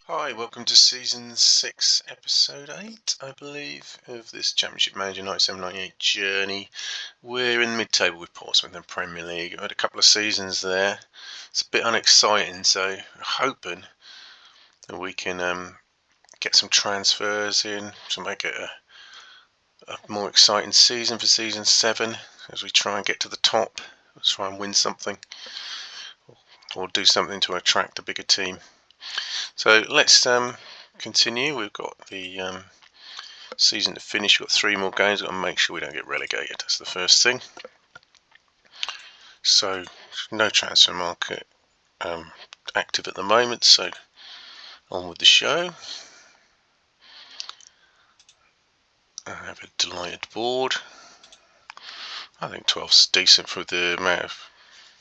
Hi, welcome to Season 6, Episode 8, I believe, of this Championship Manager 97-98 journey. We're in the mid-table with Portsmouth in the Premier League. We've had a couple of seasons there. It's a bit unexciting, so hoping that we can get some transfers in to make it a more exciting season for Season 7 as we try and get to the top. Let's try and win something or do something to attract a bigger team. So let's continue. We've got the season to finish. We've got 3 more games. We've got to make sure we don't get relegated. That's the first thing. So no transfer market active at the moment. So on with the show. I have a delighted board. I think 12's decent for the amount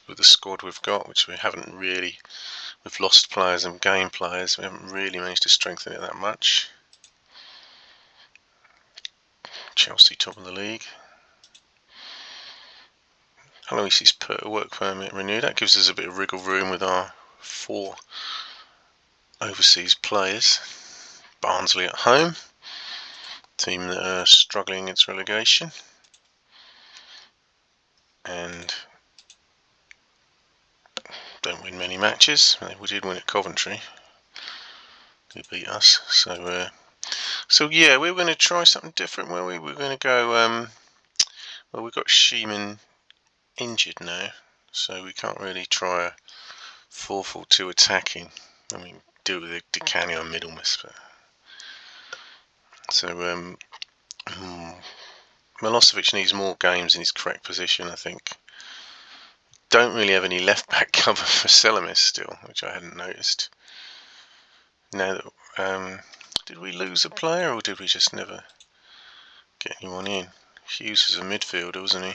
with the squad we've got, which we haven't really. We've lost players and gained players. We haven't really managed to strengthen it that much. Chelsea top of the league. Aloisi's work permit renewed. That gives us a bit of wriggle room with our 4 overseas players. Barnsley at home, team that are struggling against relegation, and don't win many matches. We did win at Coventry. They beat us. So yeah, we were going to try something different. Were we? We're going to go. Well, we've got Sheeman injured now, so we can't really try a 4-4-2 attacking. I mean, do it with a Di and Middlesbrough. But so Milosevic needs more games in his correct position, I think. Don't really have any left back cover for Selamis still, which I hadn't noticed. Now that did we lose a player or did we just never get anyone in? Hughes was a midfielder, wasn't he?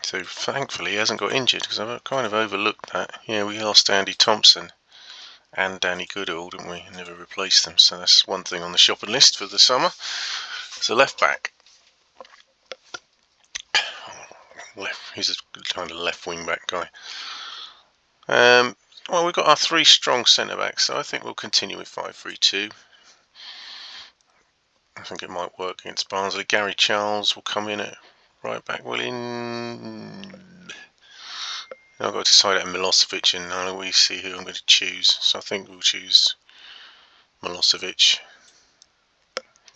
So thankfully he hasn't got injured, because I've kind of overlooked that. Yeah, we lost Andy Thompson and Danny Goodall, didn't we? Never replaced them, so that's one thing on the shopping list for the summer. It's a left back. He's a kind of left wing back guy. Well, we've got our 3 strong centre backs, so I think we'll continue with 5-3-2. I think it might work against Barnsley. Gary Charles will come in at right back. I've got to decide out Milosevic, and we see who I'm going to choose. So I think we'll choose Milosevic.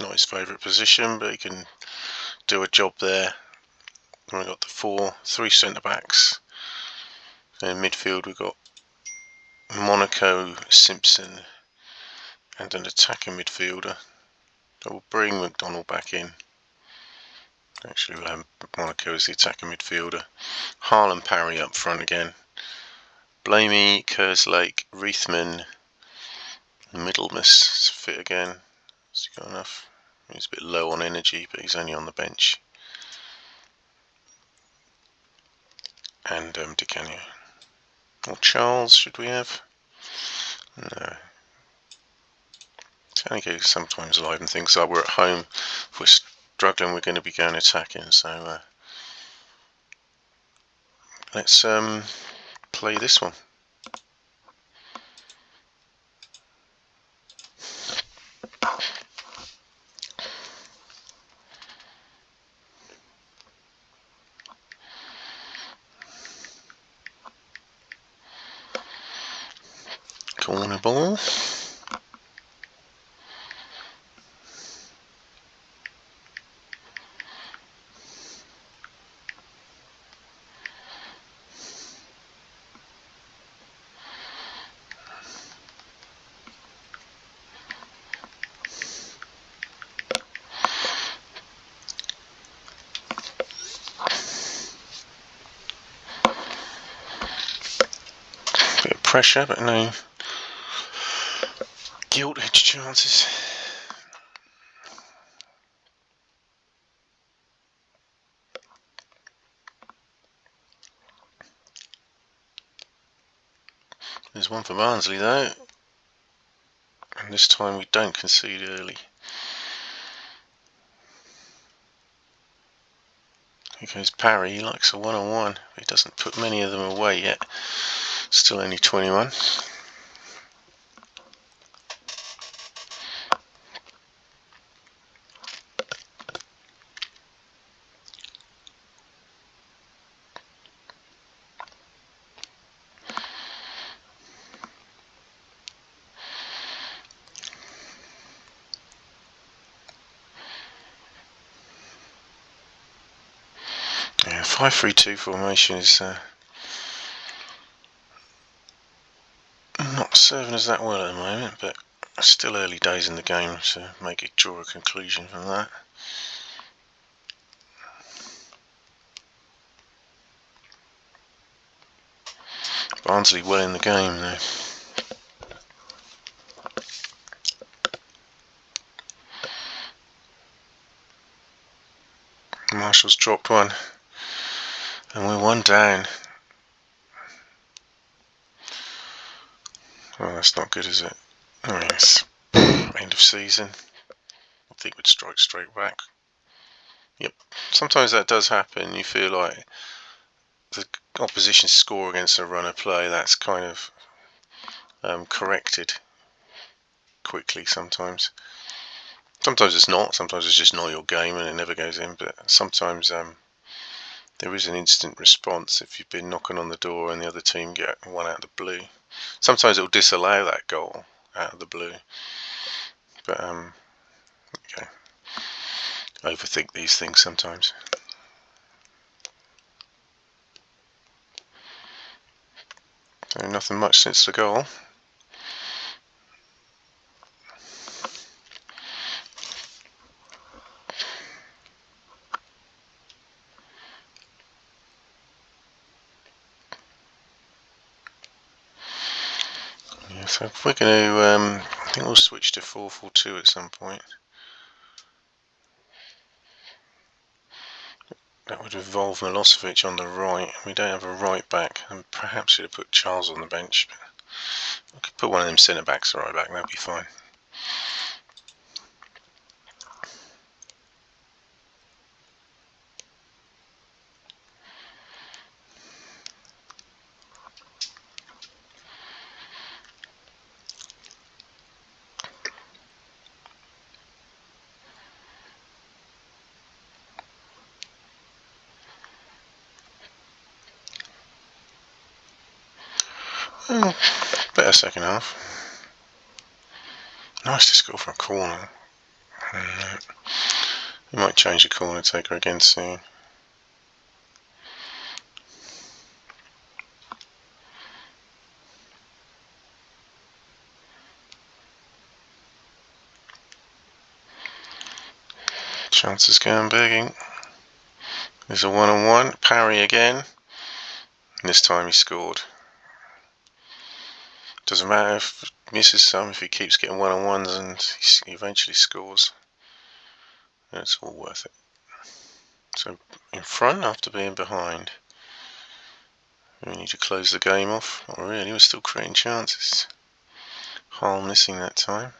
Not his favourite position, but he can do a job there. And we've got the 3 centre backs. In midfield, we've got Monaco, Simpson, and an attacking midfielder. I will bring McDonald back in. Actually, we'll have Monaco as the attacking midfielder. Harlan Parry up front again. Blamey, Kerslake, Reithman, Middlesbrough fit again. Has he got enough? He's a bit low on energy, but he's only on the bench. And Di. Or Charles, should we have? No. Tango sometimes liven things up. We're at home. If we're struggling, we're going to be going attacking. So let's play this one. Corner ball. Bit of pressure, but no gilt-edged chances. There's one for Barnsley though, and this time we don't concede early. Here goes Parry. He likes a one-on-one. He doesn't put many of them away yet. Still only 21. 5-3-2 formation is not serving us that well at the moment, but still early days in the game to draw a conclusion from that. Barnsley well in the game though. Marshall's dropped one, and we're one down. Well, that's not good, is it? I mean, it's end of season. I think we'd strike straight back. Yep. Sometimes that does happen. You feel like the opposition score against a run of play, that's kind of corrected quickly sometimes. Sometimes it's not. Sometimes it's just not your game and it never goes in. But sometimes there is an instant response if you've been knocking on the door and the other team get one out of the blue. Sometimes it will disallow that goal out of the blue. But okay, overthink these things sometimes. So nothing much since the goal. Yeah, so we're going to, I think we'll switch to 4-4-2 at some point. That would involve Milosevic on the right. We don't have a right back, and perhaps should have put Charles on the bench. But we could put one of them centre backs right back, that'd be fine. Well, better second half. Nice to score from a corner. We might change the corner taker again soon. Chances going begging. There's a one-on-one. Parry again. And this time he scored. Doesn't matter if he misses some, if he keeps getting one-on-ones and he eventually scores. It's all worth it. So in front after being behind. We need to close the game off. Not really, we're still creating chances. Hull missing that time.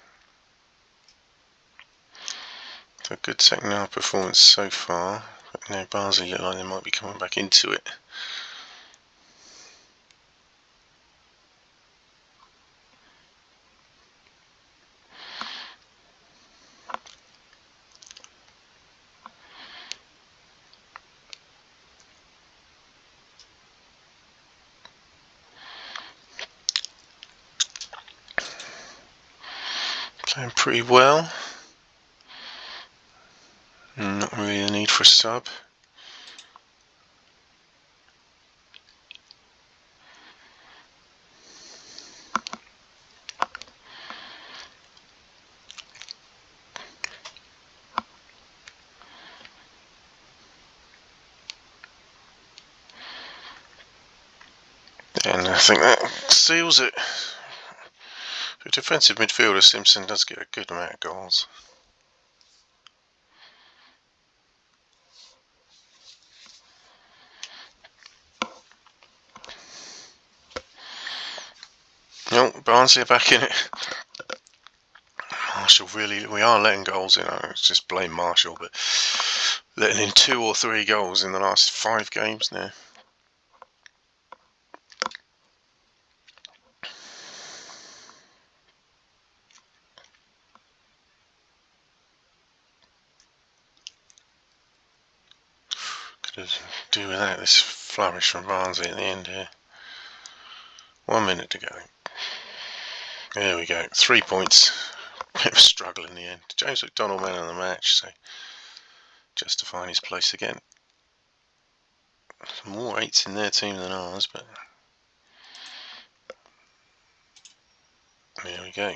So good second half performance so far. But now Barnsley look like they might be coming back into it. Playing pretty well. Not really a need for a sub. And I think that seals it. For defensive midfielder, Simpson does get a good amount of goals. No, Barnsley are back in it. Marshall really, we are letting goals in. I just blame Marshall, but letting in 2 or 3 goals in the last 5 games now. Could do without this flourish from Barnsley at the end here. 1 minute to go. There we go, 3 points. Bit of a struggle in the end. James McDonald man of the match, so justifying his place again. more 8s in their team than ours, but there we go.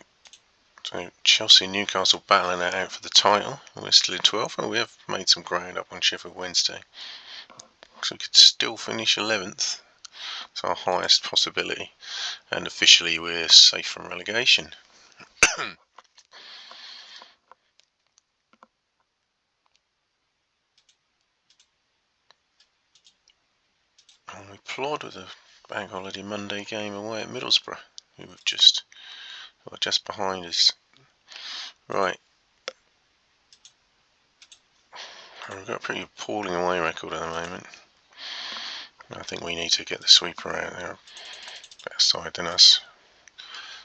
So Chelsea and Newcastle battling it out for the title. We're still in 12th, and we have made some ground up on Sheffield Wednesday. So we could still finish 11th. It's our highest possibility, and officially we're safe from relegation. And we plod with a bank holiday Monday game away at Middlesbrough, who are just behind us. Right. And we've got a pretty appalling away record at the moment. I think we need to get the sweeper out there, better side than us.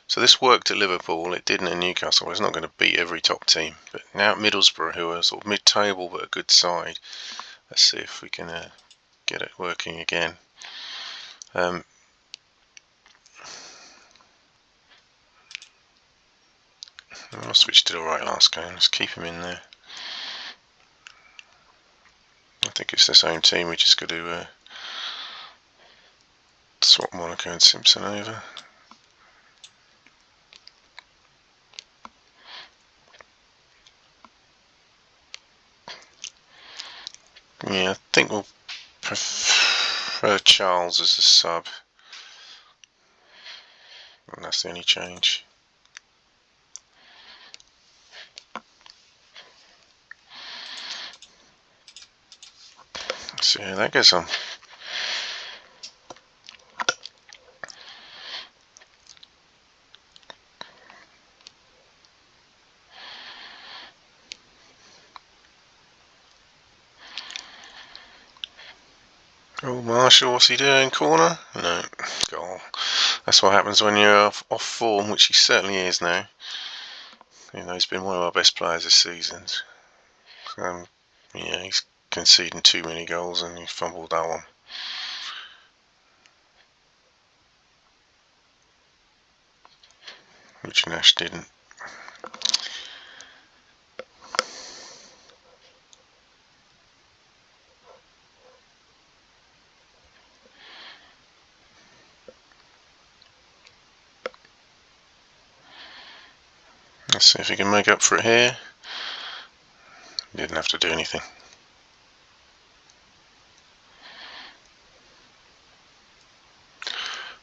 So this worked at Liverpool, it didn't at Newcastle. It's not going to beat every top team, but now at Middlesbrough, who are sort of mid-table but a good side, let's see if we can get it working again. Switch did alright last game, let's keep him in there. I think it's the same team, we just got to swap Monaco and Simpson over. Yeah, I think we'll prefer Charles as a sub. And that's the only change. Let's see how that goes on. Oh, Marshall, what's he doing? Corner? No, goal. That's what happens when you're off form, which he certainly is now. You know, he's been one of our best players this season. Yeah, he's conceding too many goals and he fumbled that one. Which Nash didn't. Let's see if he can make up for it here. Didn't have to do anything.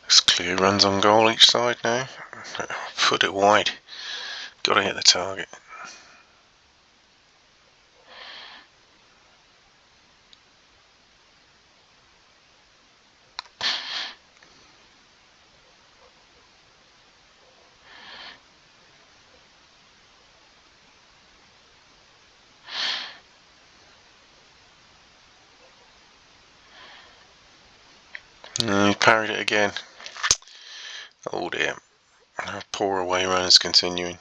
There's clear runs on goal each side now. Put it wide. Got to hit the target. He parried it again. Oh dear. Our poor away run is continuing.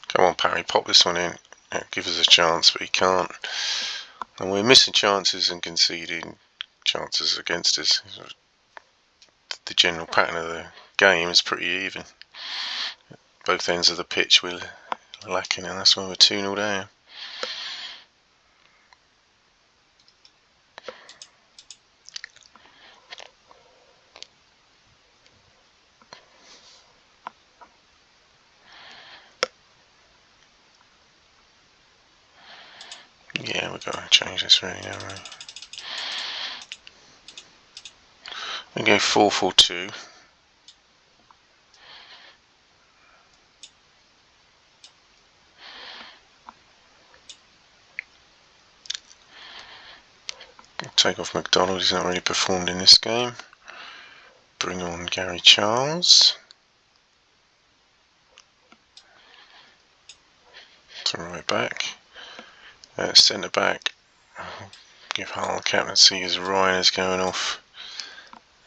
Come on, Parry, pop this one in. Give us a chance, but he can't. And we're missing chances and conceding chances against us. The general pattern of the game is pretty even. Both ends of the pitch we're lacking, and that's why we're 2-0 down. Yeah, we've got to change this really, haven't we? We go 4-4-2. Take off McDonald, he's not really performed in this game. Bring on Gary Charles. To right back. Centre back. Give Hull captaincy as Ryan is going off.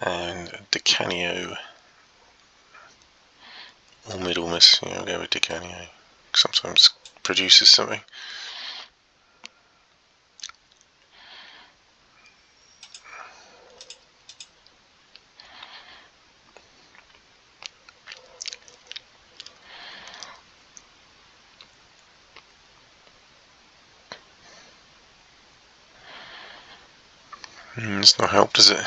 And DiCanio. Or Middlesbrough, yeah, I'll go with DiCanio. Sometimes produces something. It's not helped, does it?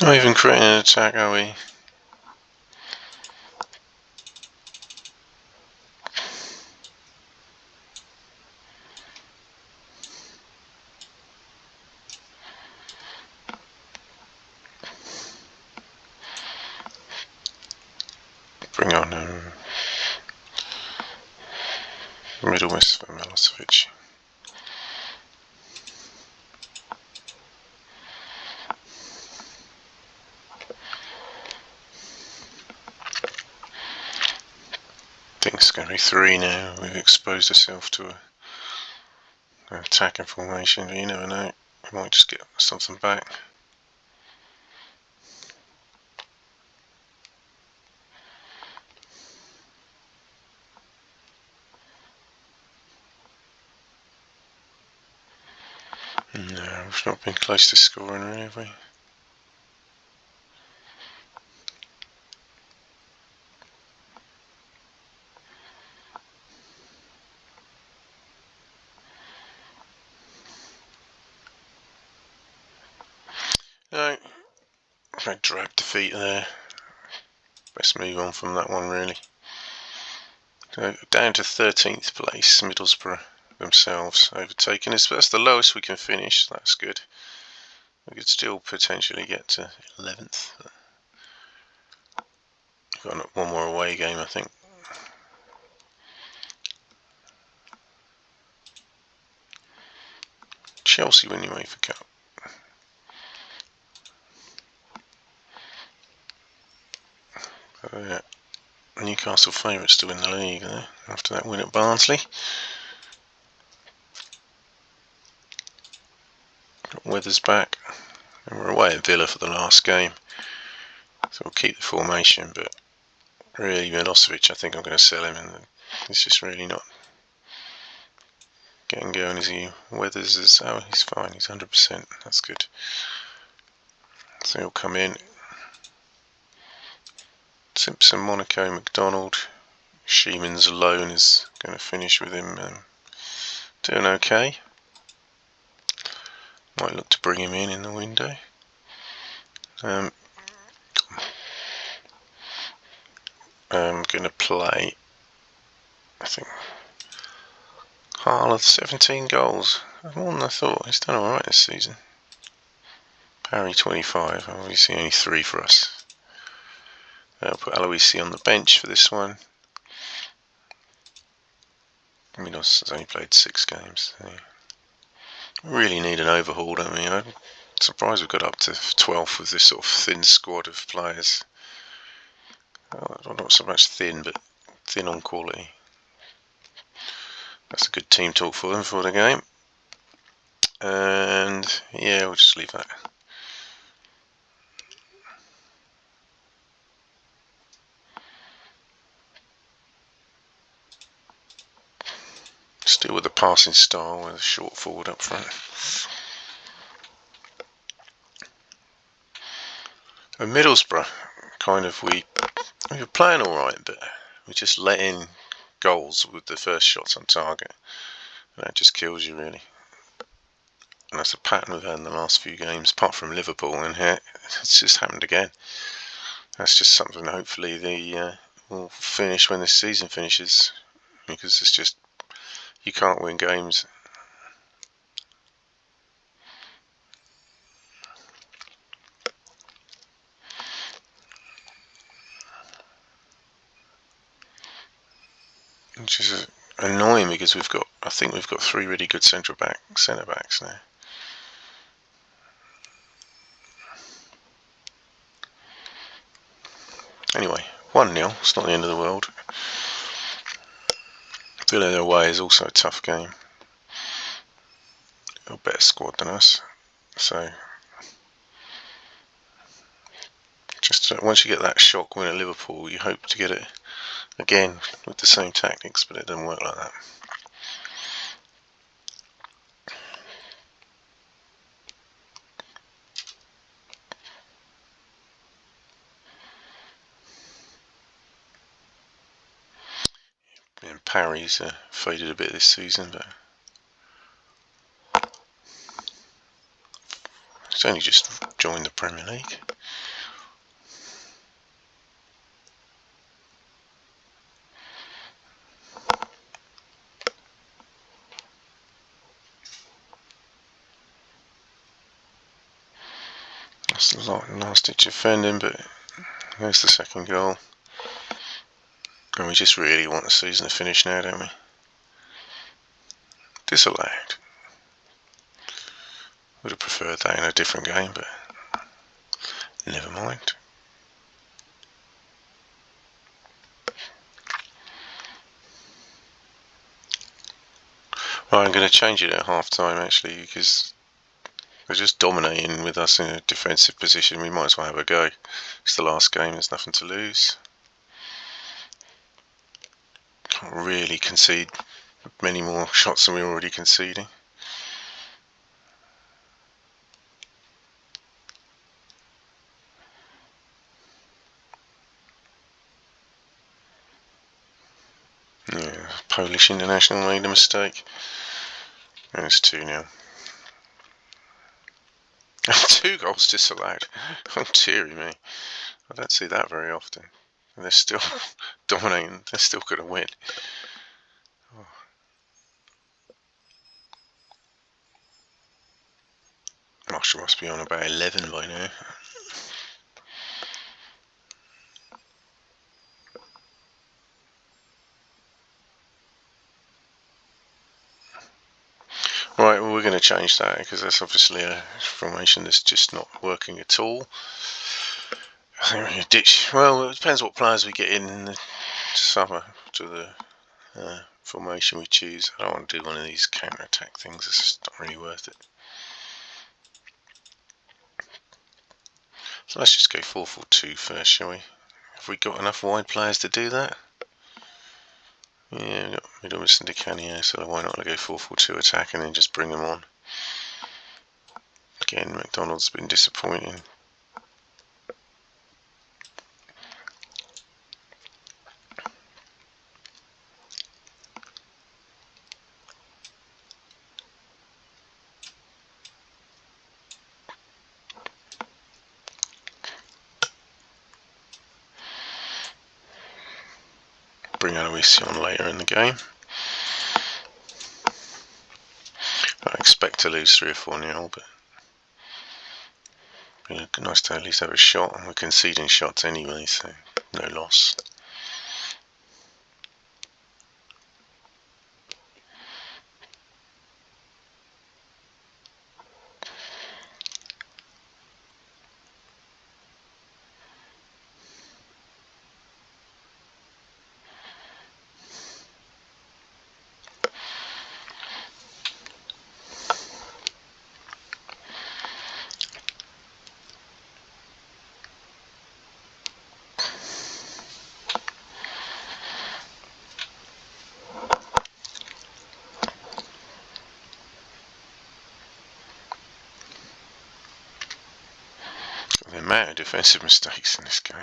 Not even creating an attack, are we? Bring on Middlesbrough for Milosevic. I think it's going to be 3 now. We've exposed ourselves to an attacking formation, but you never know. We might just get something back. No, we've not been close to scoring, really, have we? No, I drag defeat there. Best move on from that one, really. So down to 13th place, Middlesbrough themselves overtaken us. That's the lowest we can finish. That's good. We could still potentially get to 11th. We've got one more away game, I think. Chelsea win the UEFA Cup. Yeah. Newcastle favourites to win the league after that win at Barnsley. Weather's back, and we're away at Villa for the last game, so we'll keep the formation, but really Milosevic, I think I'm going to sell him, and he's just really not getting going, is he? Weathers is, oh, he's fine, he's 100%, that's good. So he'll come in. Simpson, Monaco, McDonald. Sheeman's alone is going to finish with him doing okay. Might look to bring him in the window. I'm going to play, I think, Haaland, 17 goals. More than I thought. He's done alright this season. Parry 25, obviously only 3 for us. I'll put Aloisi on the bench for this one. Minos has only played 6 games. So really need an overhaul, don't we? I'm surprised we've got up to 12th with this sort of thin squad of players. Well, not so much thin, but thin on quality. That's a good team talk for them for the game. And yeah, we'll just leave that. Still with the passing style with a short forward up front. And Middlesbrough, we were playing alright, but we just let in goals with the first shots on target. And that just kills you, really. And that's a pattern we've had in the last few games, apart from Liverpool, and here it's just happened again. That's just something hopefully they will finish when this season finishes, because it's just, you can't win games. Which is annoying because I think we've got 3 really good centre backs now. Anyway, 1-0, it's not the end of the world. Villa away is also a tough game. A better squad than us. So, just once you get that shock win at Liverpool, you hope to get it again with the same tactics, but it doesn't work like that. And Parry's faded a bit this season, but he's only just joined the Premier League. That's a lot of last-ditch defending, but there's the second goal. And we just really want the season to finish now, don't we? Disallowed. Would have preferred that in a different game, but never mind. Well, I'm going to change it at half-time actually, because they're just dominating with us in a defensive position. We might as well have a go. It's the last game, there's nothing to lose. Can't really concede many more shots than we're already conceding. Yeah, Polish international made a mistake. And it's 2-0. 2 goals disallowed. Oh dearie me. I don't see that very often. And they're still dominating. They're still going to win. Oh. Marshall must be on about 11 by now. Right, well, we're going to change that because that's obviously a formation that's just not working at all. I think we're going to ditch. Well, it depends what players we get in the summer to the formation we choose. I don't want to do one of these counter-attack things. It's just not really worth it. So let's just go 4-4-2 first, shall we? Have we got enough wide players to do that? Yeah, we've got Middlesbrough and Canio, so why not go 4-4-2 attack and then just bring them on? Again, McDonald's been disappointing. Bring Aloisi on later in the game. I expect to lose 3 or 4-0, but it'd be nice to at least have a shot. We're conceding shots anyway, so no loss. The amount of defensive mistakes in this game.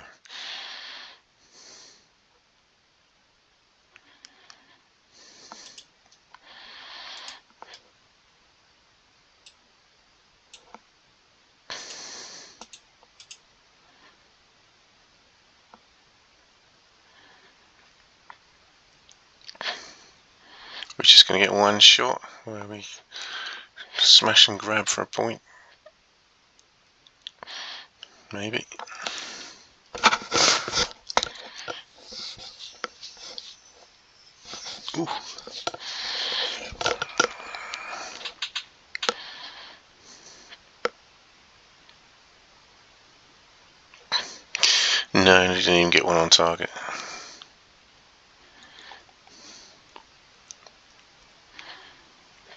We're just going to get one shot where we smash and grab for a point. Maybe. Ooh. No, he didn't even get one on target.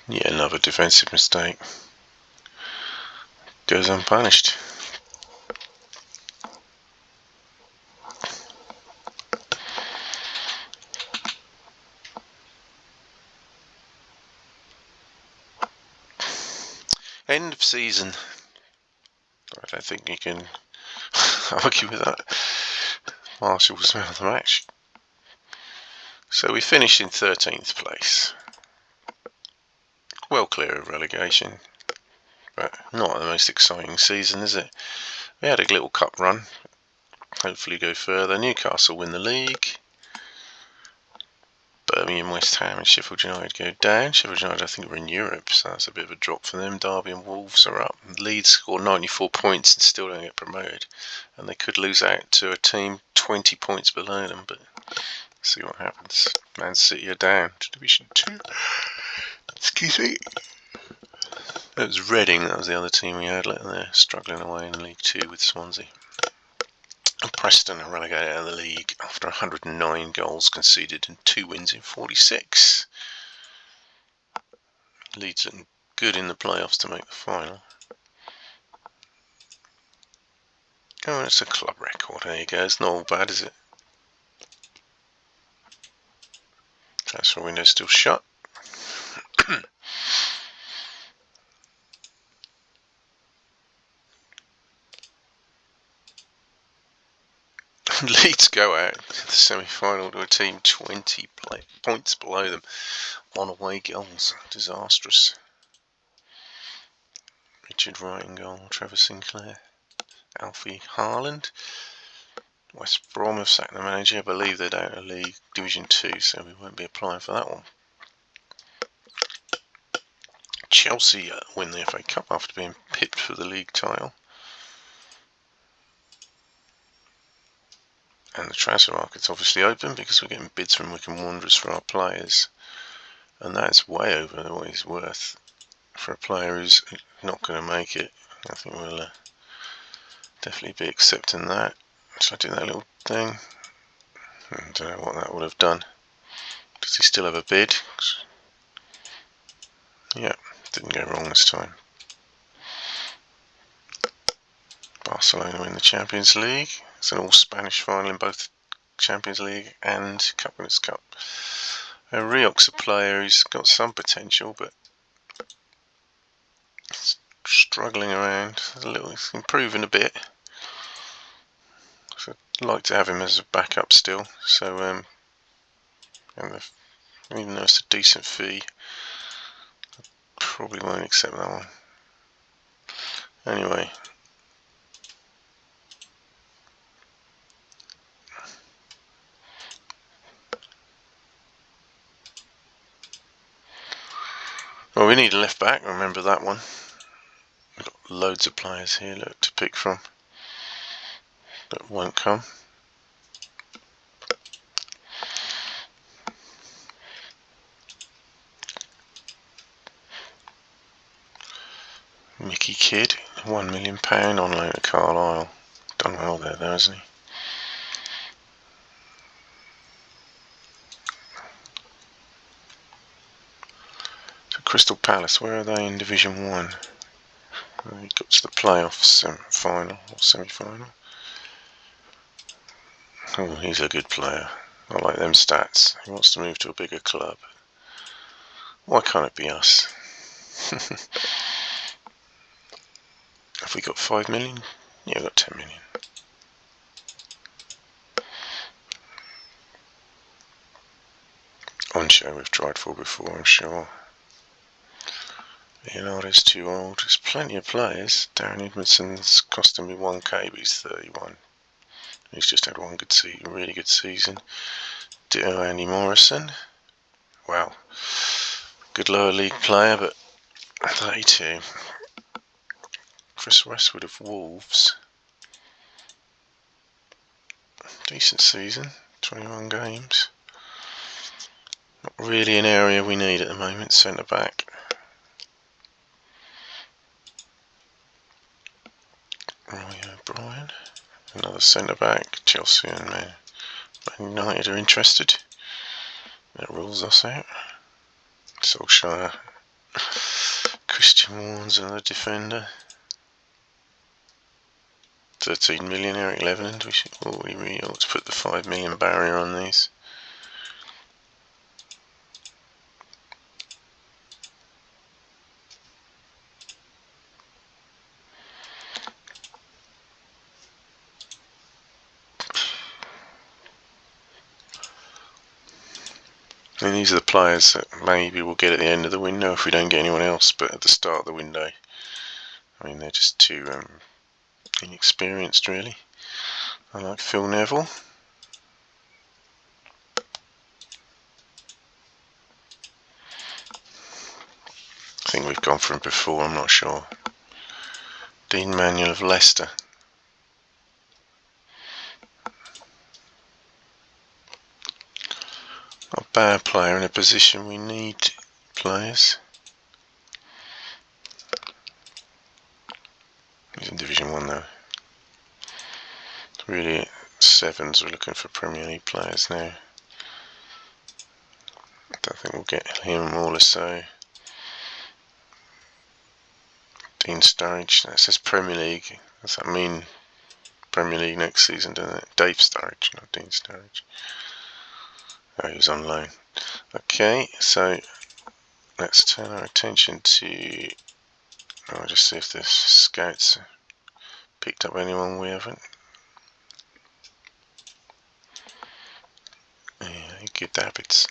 Yeah, another defensive mistake. Goes unpunished. End of season. I don't think you can argue with that. Marshall was man of the match. So we finished in 13th place. Well clear of relegation, but not the most exciting season, is it? We had a little cup run. Hopefully go further. Newcastle win the league. Birmingham, West Ham and Sheffield United go down. Sheffield United, I think, were in Europe, so that's a bit of a drop for them. Derby and Wolves are up. Leeds score 94 points and still don't get promoted. And they could lose out to a team 20 points below them, but see what happens. Man City are down to Division 2. Excuse me. That was Reading, that was the other team we had. They're struggling away in League 2 with Swansea. And Preston are relegated out of the league after 109 goals conceded and 2 wins in 46. Leeds looking good in the playoffs to make the final. Oh, it's a club record. There you go. It's not all bad, is it? Transfer window's still shut. Leeds go out in the semi-final to a team 20 points below them. 1 away goals. Disastrous. Richard Wright in goal. Trevor Sinclair. Alfie Haaland. West Brom have sacked the manager. I believe they're down to League Division 2, so we won't be applying for that one. Chelsea win the FA Cup after being pipped for the league title. And the transfer market's obviously open because we're getting bids from Wycombe Wanderers for our players. And that's way over what he's worth for a player who's not going to make it. I think we'll definitely be accepting that. So I do that little thing. I don't know what that would have done. Does he still have a bid? Yeah, didn't go wrong this time. Barcelona win the Champions League. It's an all-Spanish final in both Champions League and Cup Winners' Cup. Rioch's a player who's got some potential, but struggling around. He's improving a bit. So I'd like to have him as a backup still. So, even though it's a decent fee, I probably won't accept that one. Anyway. Well, we need a left back, remember that one. We've got loads of players here to pick from that won't come. Mickey Kidd, £1 million on loan to Carlisle. Done well there though, hasn't he? So Crystal Palace, where are they in Division 1? He got to the playoffs final or semi-final. Oh, he's a good player. I like them stats. He wants to move to a bigger club. Why can't it be us? Have we got 5 million? Yeah, we've got 10 million. On show we've tried for before, I'm sure. Leonardo's too old. There's plenty of players. Darren Edmondson's costing me 1k, but he's 31. He's just had one good season, really good season. Ditto Andy Morrison. Wow. Good lower league player, but 32. Chris Westwood of Wolves. Decent season. 21 games. Not really an area we need at the moment, centre back. Roy O'Brien. Another centre-back. Chelsea and Man United are interested. That rules us out. Solskjaer. Christian Warnes, another defender. 13 million, Eric Leveland. We really ought to put the 5 million barrier on these. And these are the players that maybe we'll get at the end of the window if we don't get anyone else, but at the start of the window, I mean, they're just too inexperienced, really. I like Phil Neville. I think we've gone for him before, I'm not sure. Dean Manuel of Leicester. Not a bad player in a position we need players. He's in Division 1 though. Really, sevens, we're looking for Premier League players now. I don't think we'll get him all or so. Dean Sturridge, that says Premier League. Does that mean Premier League next season, doesn't it? Dave Sturridge, not Dean Sturridge. Oh, he was on loan. Okay, so let's turn our attention to... I'll just see if the scouts picked up anyone we haven't. Yeah, good habits.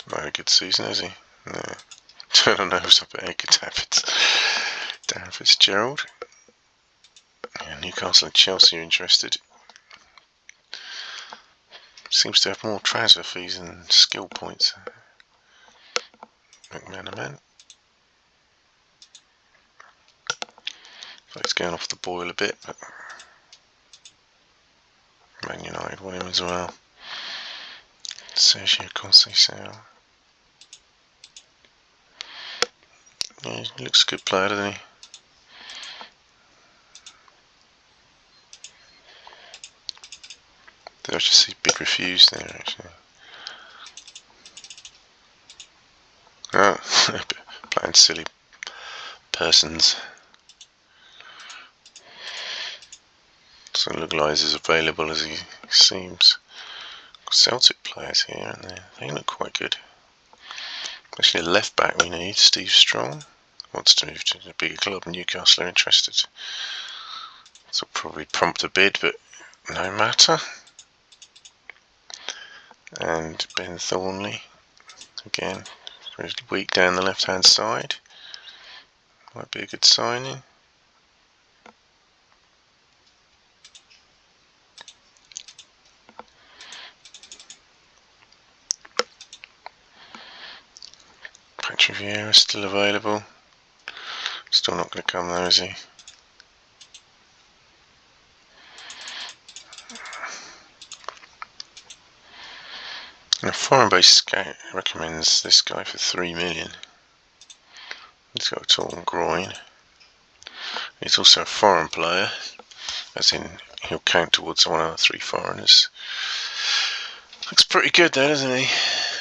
Not had a good season, has he? No. I don't know who's up at good habits. Darren Fitzgerald. Yeah, Newcastle and Chelsea are interested. Seems to have more transfer fees than skill points. McManaman. It's going off the boil a bit, but Man United want him as well. Sergio Conceição. Yeah, he looks a good player, doesn't he? Did I just see bid refused there, actually? Oh, playing silly persons. Doesn't look like he's as available as he seems. Celtic players here, aren't there? They look quite good. Actually, a left back we need. Steve Strong wants to move to a bigger club. Newcastle are interested. This will probably prompt a bid, but no matter. And Ben Thornley, again, very weak down the left hand side. Might be a good signing. Patrick Vieira still available. Still not going to come though, is he? And a foreign-based scout recommends this guy for 3 million. He's got a tall groin. He's also a foreign player, as in he'll count towards one of the 3 foreigners. Looks pretty good though, doesn't he?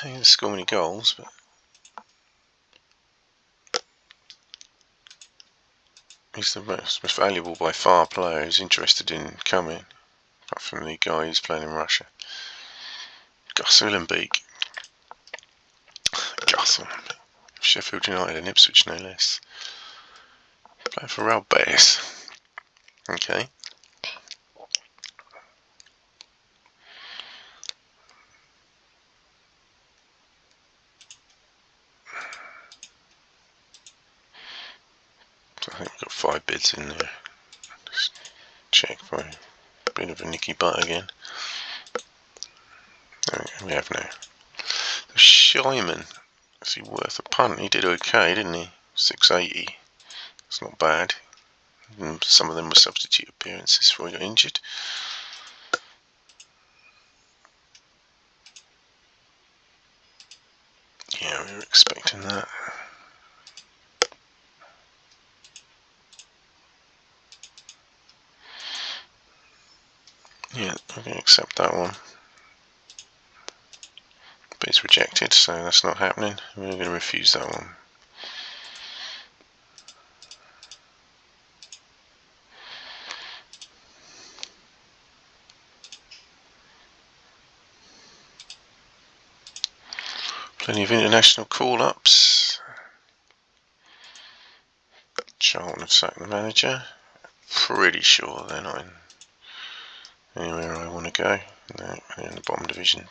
He didn't score many goals, but he's the most valuable by far player who's interested in coming, apart from the guy who's playing in Russia. Gus Ulenbeek. Sheffield United and Ipswich, no less. Playing for Real Betis. Okay. So I think we've got 5 bids in there. Just check for a bit of a nicky butt again. We have now. The Shyman. Is he worth a punt? He did okay, didn't he? 680. It's not bad. And some of them were substitute appearances before he got injured. Yeah, we were expecting that. Yeah, I'm going to accept that one. But it's rejected, so that's not happening. We're going to refuse that one. Plenty of international call-ups. Charlton have sacked the manager. Pretty sure they're not in anywhere I want to go. No, they're in the bottom division.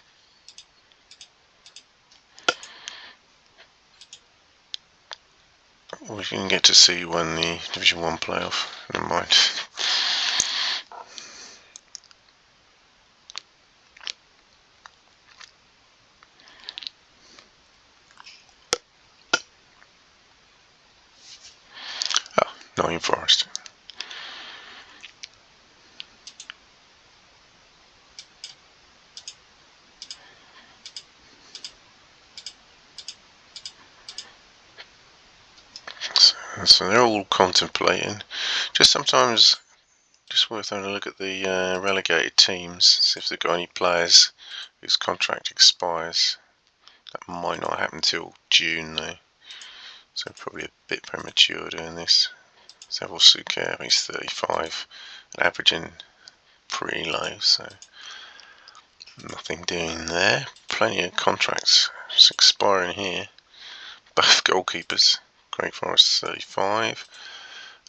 We can get to see you won the Division 1 playoff. Never mind. Oh, Nottingham Forest. So they're all contemplating. Just sometimes, just worth having a look at the relegated teams, see if they've got any players whose contract expires. That might not happen till June though, so probably a bit premature doing this. Seville Suker, he's 35, and averaging pretty low, so nothing doing there. Plenty of contracts expiring here. Both goalkeepers. Craig Forrest 35,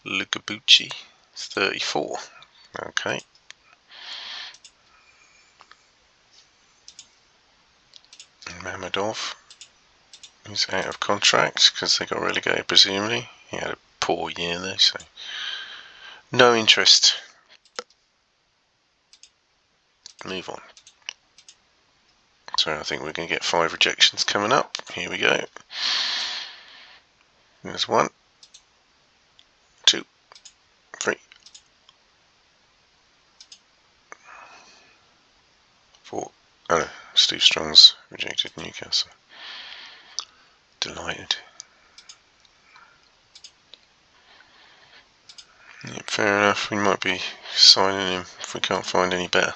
Luca Bucci 34. Okay. Mammadov, he's out of contract because they got relegated presumably. He had a poor year though, so no interest. Move on. So I think we're going to get 5 rejections coming up. Here we go. There's 1, 2, 3, 4. Oh no, Steve Strong's rejected Newcastle. Delighted. Yep, fair enough. We might be signing him if we can't find any better.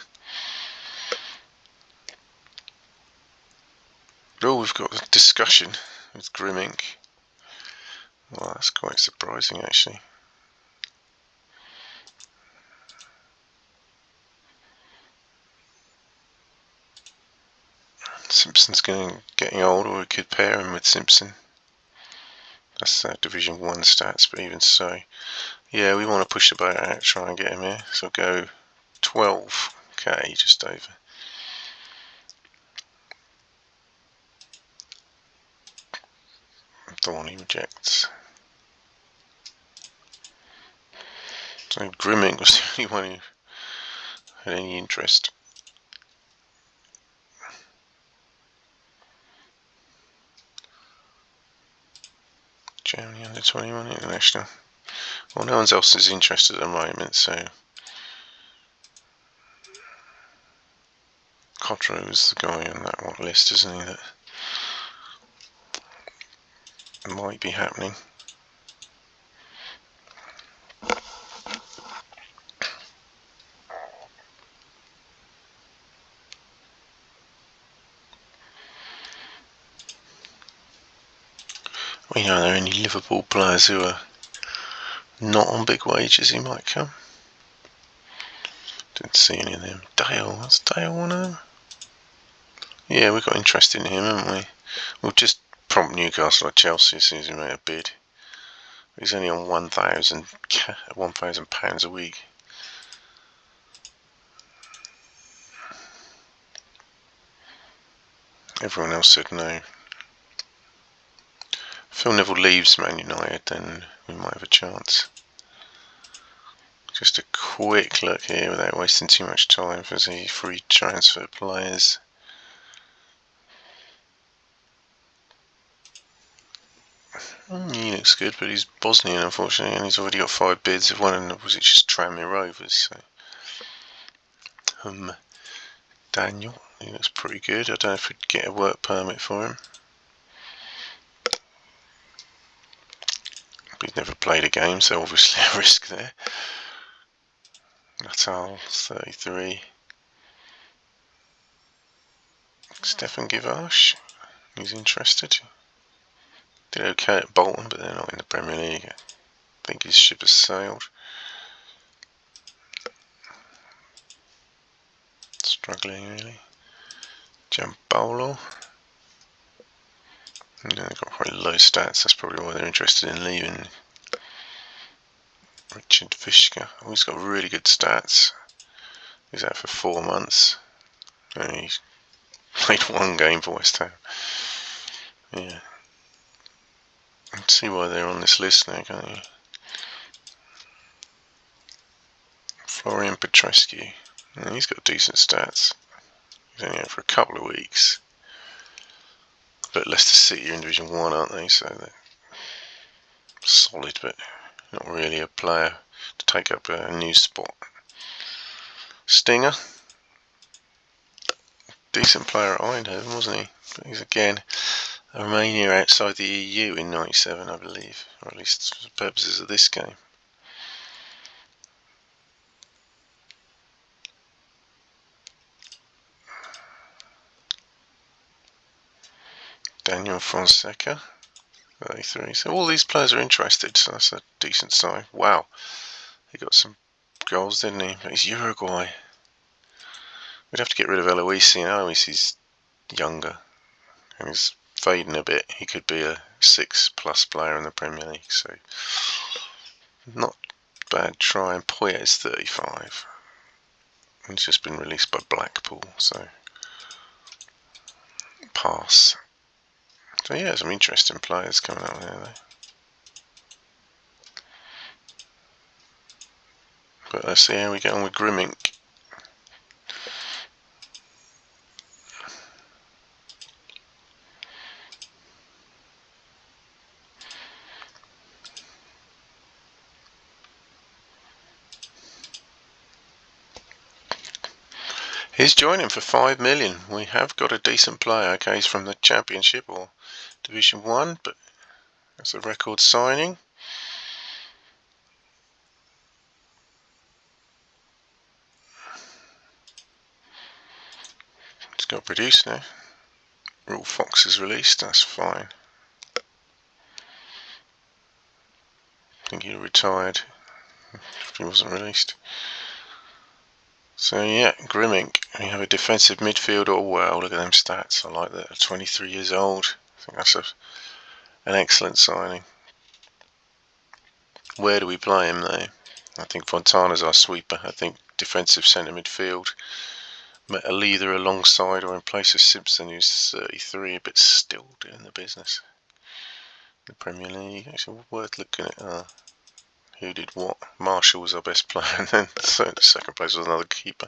Oh, we've got a discussion with Grimmink. Well, that's quite surprising actually. Simpson's getting old, or we could pair him with Simpson. That's Division 1 stats, but even so. Yeah, we want to push the boat out, try and get him here. So we'll go 12k, just over. The one he rejects. So Grimmink was the only one who had any interest. Germany under 21 international. Well, no one else is interested at the moment, so Cotro is the guy on that list, isn't he? That might be happening. We know there are any Liverpool players who are not on big wages who might come. Didn't see any of them. Dale, that's Dale one of them? Yeah, we got interest in him, haven't we? We'll just prompt Newcastle or Chelsea as soon as we make a bid. He's only on £1,000 a week. Everyone else said no. If Phil Neville leaves Man United, then we might have a chance. Just a quick look here without wasting too much time for the free transfer players. He looks good, but he's Bosnian unfortunately, and he's already got 5 bids. One of them was just Tranmere Rovers. So. Daniel, he looks pretty good. I don't know if we'd get a work permit for him. But he's never played a game, so obviously a risk there. Natal, 33. Stefan Givash, he's interested. Did okay at Bolton, but they're not in the Premier League. I think his ship has sailed. Struggling really. Gianpaolo. They've got quite low stats, that's probably why they're interested in leaving. Richard Fishka, oh, he's got really good stats. He's out for 4 months. And he's played 1 game for West Ham. Yeah. You can see why they're on this list now, can't you? Florian Petrescu. Yeah, he's got decent stats. He's only out for a couple of weeks. But Leicester City are in Division 1, aren't they? So they're solid, but not really a player to take up a new spot. Stinger. Decent player at Eindhoven, wasn't he? But he's again a Romania outside the EU in '97, I believe. Or at least for the purposes of this game. Daniel Fonseca, 33. So all these players are interested, so that's a decent sign. Wow, he got some goals, didn't he? But he's Uruguay. We'd have to get rid of Eloise. Eloise's younger and he's fading a bit. He could be a 6+ player in the Premier League, so not bad try. And Poyet is 35. He's just been released by Blackpool, so pass. So yeah, some interesting players coming out there though. But let's see how we get on with Grimmink. He's joining for 5 million. We have got a decent player. Okay, he's from the Championship or Division 1, but that's a record signing. It's got produced now. Rule Fox is released, that's fine. I think he retired if he wasn't released. So yeah, Grimmink. We have a defensive midfielder. Oh wow, look at them stats. I like that. 23 years old. I think that's an excellent signing. Where do we play him though? I think Fontana's our sweeper. I think defensive centre midfield. Either alongside or in place of Simpson, who's 33, but still doing the business. The Premier League. Actually worth looking at. Who did what? Marshall was our best player, and then second place was another keeper.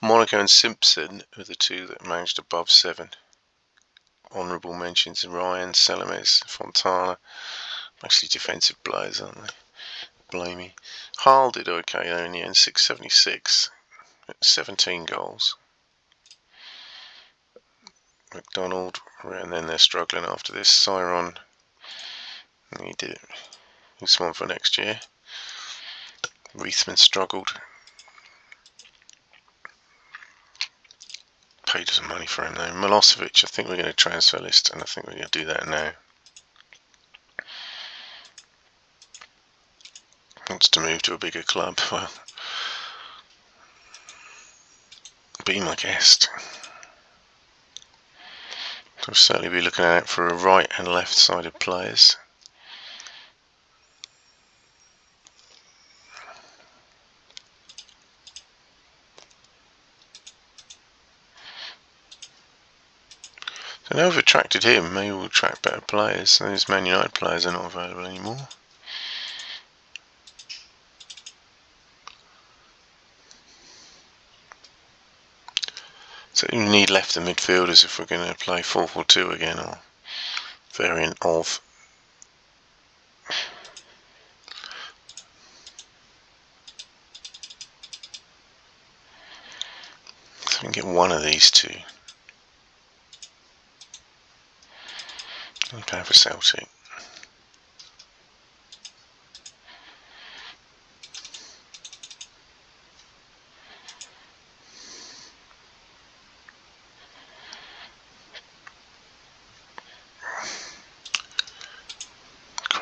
Monaco and Simpson are the 2 that managed above 7. Honourable mentions: Ryan, Selemes, Fontana. Mostly defensive players, aren't they? Blamey. Hull did okay though in the end, 676, 17 goals. McDonald, and then they're struggling after this. Cyron, he did it. He's one for next year. Reithman struggled. Paid some money for him though. Milosevic, I think we're going to transfer list, and I think we're going to do that now. Wants to move to a bigger club. Well, be my guest. I'll certainly be looking out for a right and left sided players. So now we've attracted him, maybe we'll attract better players. Those Man United players are not available anymore. So you need left and midfielders if we're going to play 4-4-2 again, or variant of. So we can get one of these 2. I'm playing for Celtic.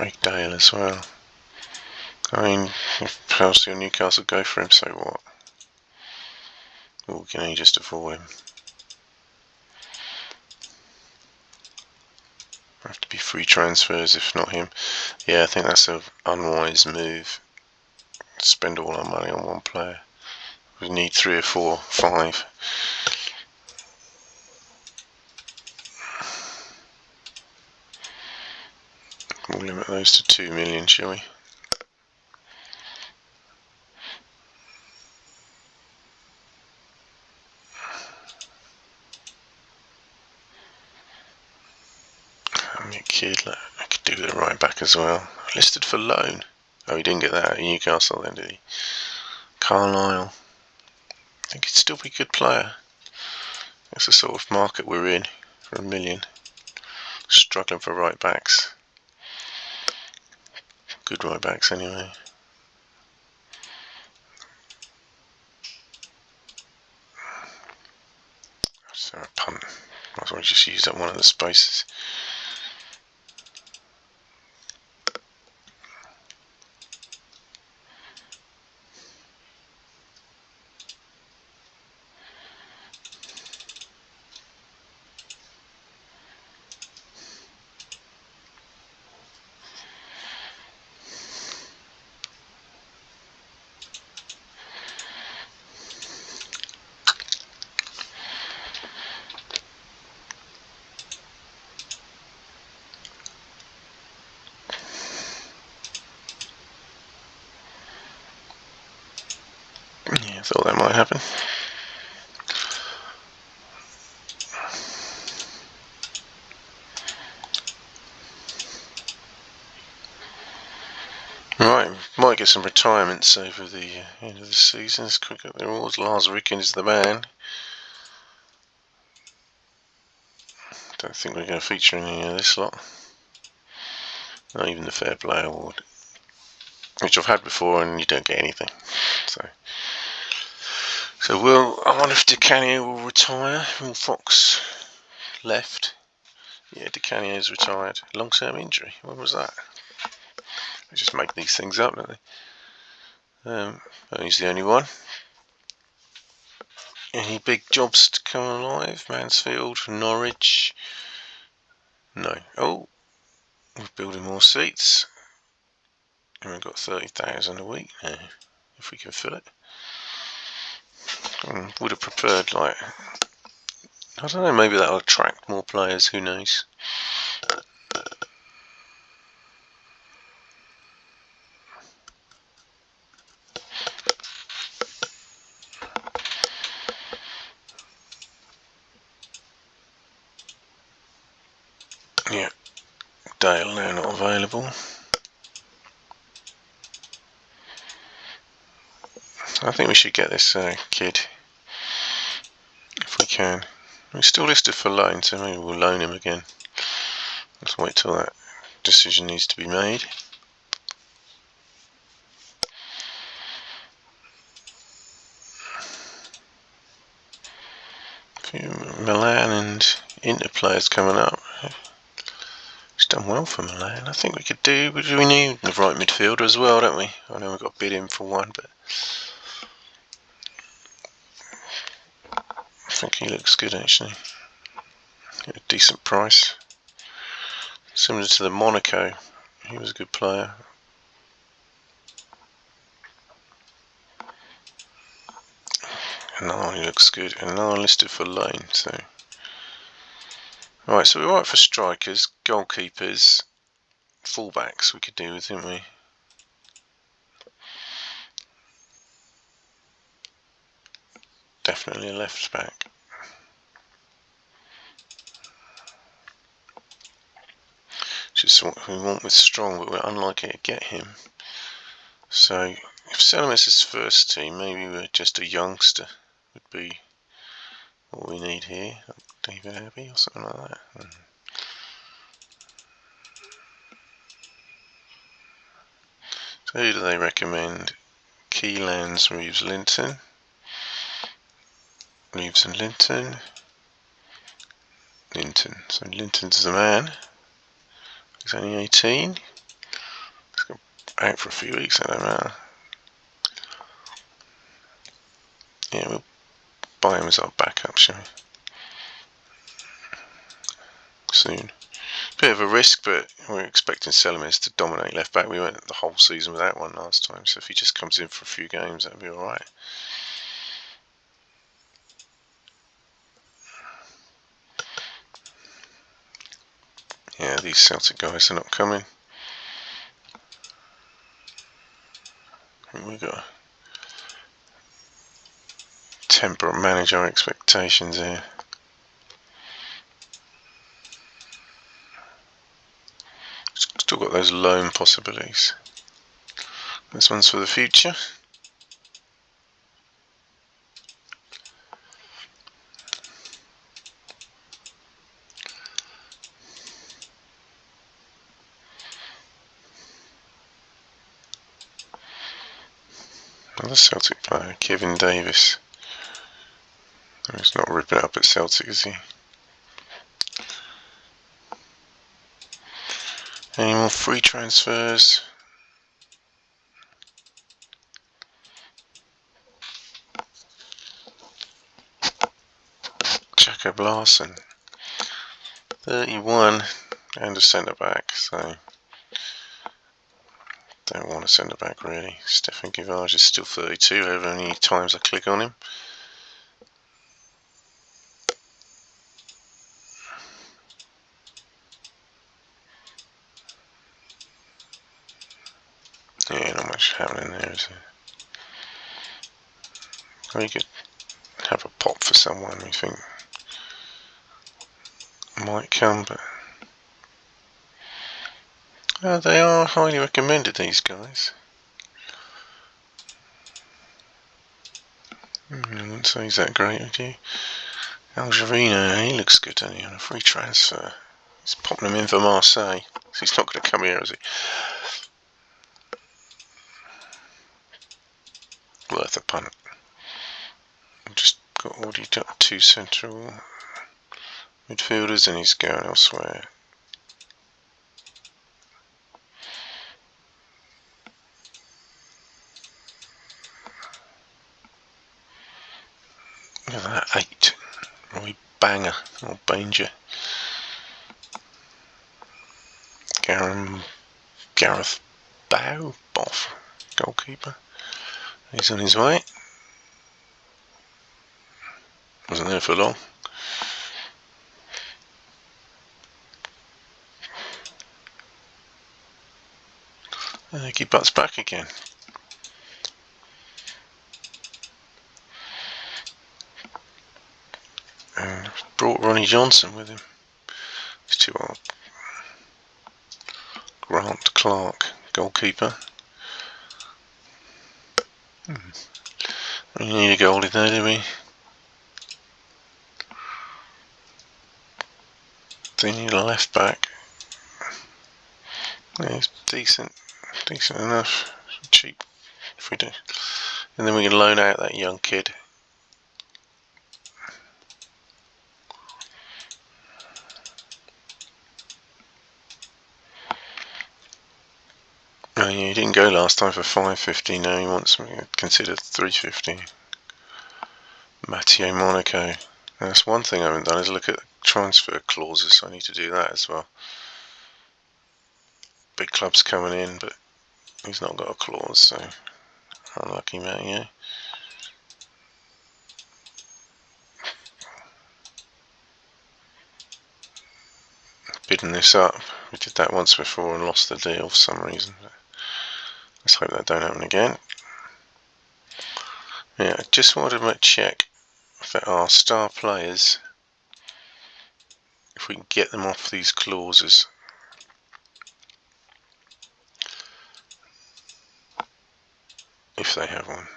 Craig Dale as well. I mean, if Chelsea or Newcastle go for him, so what? Or can he just avoid him? Have to be free transfers if not him. Yeah, I think that's an unwise move. Spend all our money on one player. We need 3 or 4, 5. We'll limit those to 2 million, shall we? I'm a kid, like, I could do the right back as well. Listed for loan. Oh, he didn't get that at Newcastle then, did he? Carlisle. I think he'd still be a good player. That's the sort of market we're in for $1 million. Struggling for right backs. Good right backs anyway. So a punt. Might as well just use up one of the spaces. Yeah, I thought that might happen. Right, might get some retirements over the end of the season. As quick as they're all. Lars Ricken is the man. Don't think we're going to feature any of this lot. Not even the Fair Play Award, which I've had before, and you don't get anything. So I wonder if Di Canio will retire. Will Fox left? Yeah, Di Canio's retired. Long-term injury. When was that? They just make these things up, don't they? He's the only one. Any big jobs to come alive? Mansfield, Norwich? No. Oh, we're building more seats. And we've got 30,000 a week now, if we can fill it. Would have preferred, like, I don't know, maybe that'll attract more players, who knows. Yeah, Dale now not available. I think we should get this kid, if we can. We're still listed for loan, so maybe we'll loan him again. Let's wait till that decision needs to be made. A few Milan and Inter players coming up. He's done well for Milan. I think we could do. We need the right midfielder as well, don't we? I know we've got to bid in for one, but I think he looks good actually. At a decent price. Similar to the Monaco. He was a good player. Another one who looks good. And another one listed for loan. So, right, so we're right for strikers, goalkeepers, fullbacks we could do with, didn't we? Definitely a left back. Just what we want with Strong, but we're unlikely to get him. So if Selimus is first team, maybe we're just a youngster would be what we need here. Like David Abbey or something like that. So who do they recommend? Keylans, Reeves, Linton. Reeves and Linton. Linton. So Linton's the man. He's only 18. out for a few weeks, that don't matter. Yeah, we'll buy him as our backup, shall we? Soon. Bit of a risk, but we're expecting Selimez to dominate left back. We went the whole season without one last time, so if he just comes in for a few games, that'll be alright. Yeah, these Celtic guys are not coming. I think we've got to temper and manage our expectations here. Still got those loan possibilities. This one's for the future. Another Celtic player, Kevin Davis. He's not ripping it up at Celtic, is he? Any more free transfers? Jacob Larson, 31, and a centre back, so don't want a centre back really. Stefan Givage is still 32, however many times I click on him. Yeah, not much happening there, is there? We could have a pop for someone we think might come, but they are highly recommended, these guys. I wouldn't say he's that great, would you? Algerino, he looks good, doesn't he, on a free transfer. He's popping him in for Marseille. So he's not going to come here, is he? Worth a punt. Just got already got 2 central midfielders and he's going elsewhere. Look at that, 8. Roy Banger, or Banger. Gareth Boff, goalkeeper. He's on his way. Wasn't there for long. He butts back again. And brought Ronnie Johnson with him. He's too old. Grant Clark, goalkeeper. We need a goal in there, do we? Do we need a left back? Yeah, he's decent enough. Cheap if we do. And then we can loan out that young kid. Oh yeah, he didn't go last time for 550. Now he wants me to consider 350. Matteo Monaco. Now, that's one thing I haven't done is look at transfer clauses. So I need to do that as well. Big clubs coming in, but he's not got a clause, so unlucky Matteo. Bidding this up. We did that once before and lost the deal for some reason. Let's hope that don't happen again. Yeah, I just wanted to check that our star players, if we can get them off these clauses. If they have one.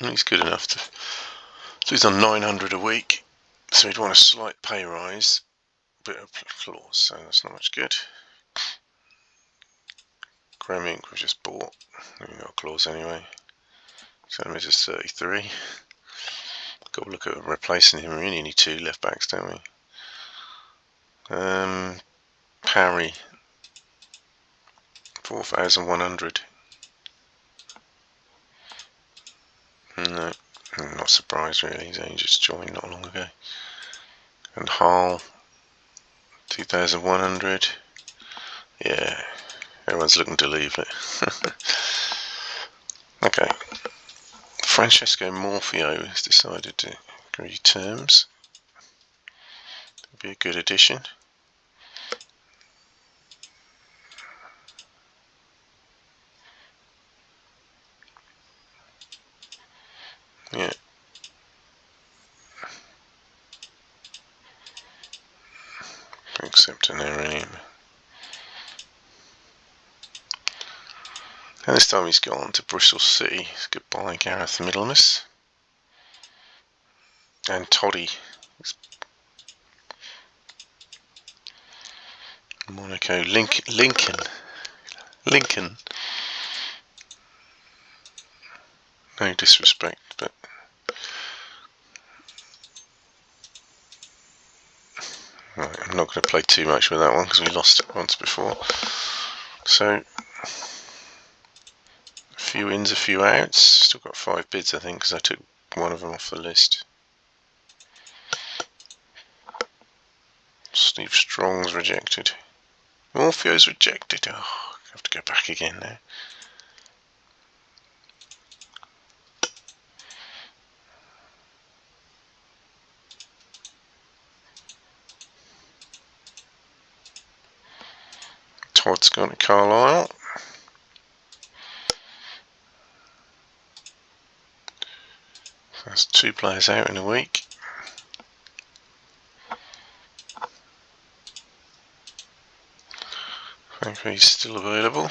He's good enough to. So he's on 900 a week. So he'd want a slight pay rise. Bit of clause, so that's not much good. Graham Inc we've just bought. We've got a clause anyway. So it's just 33. Got to look at replacing him. We really need 2 left backs, don't we? Parry, 4,100. No, I'm not surprised really, he's only just joined not long ago. And Hall, 2,100. Yeah, everyone's looking to leave it. Okay, Francesco Morfeo has decided to agree terms. That'd be a good addition. Yeah. Accept an error anyway. And this time he's gone to Bristol City. Goodbye, Gareth Middlemas. And Toddy. Monaco. Lincoln. No disrespect, but right, I'm not going to play too much with that one because we lost it once before. So, a few ins, a few outs. Still got 5 bids, I think, because I took one of them off the list. Steve Strong's rejected. Morpheo's rejected. Oh, I have to go back again now. Todd's gone to Carlisle. That's 2 players out in a week. Thankfully he's still available.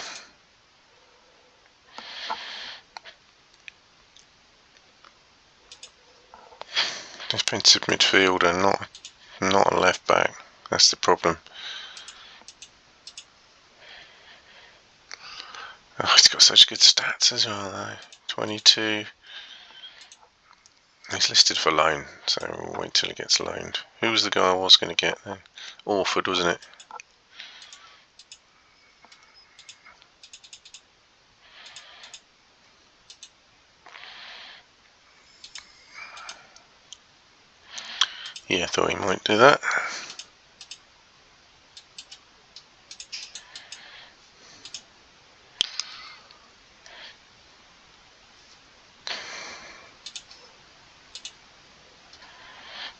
Defensive midfielder, not a left back. That's the problem. Oh, he's got such good stats as well though. 22. He's listed for loan, so we'll wait till he gets loaned. Who was the guy I was going to get then? Orford, wasn't it? Yeah, I thought he might do that.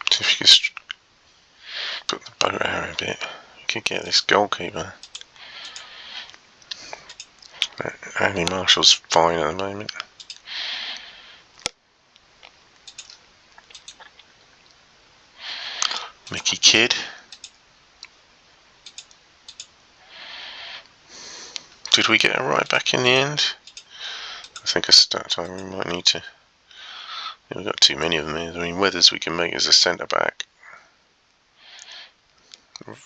So if you could put the boat out a bit, you could get this goalkeeper. Andy Marshall's fine at the moment. Mickey Kidd. Did we get a right back in the end? I think at start time we might need to. Yeah, we've got too many of them here. I mean, Weathers we can make as a centre back.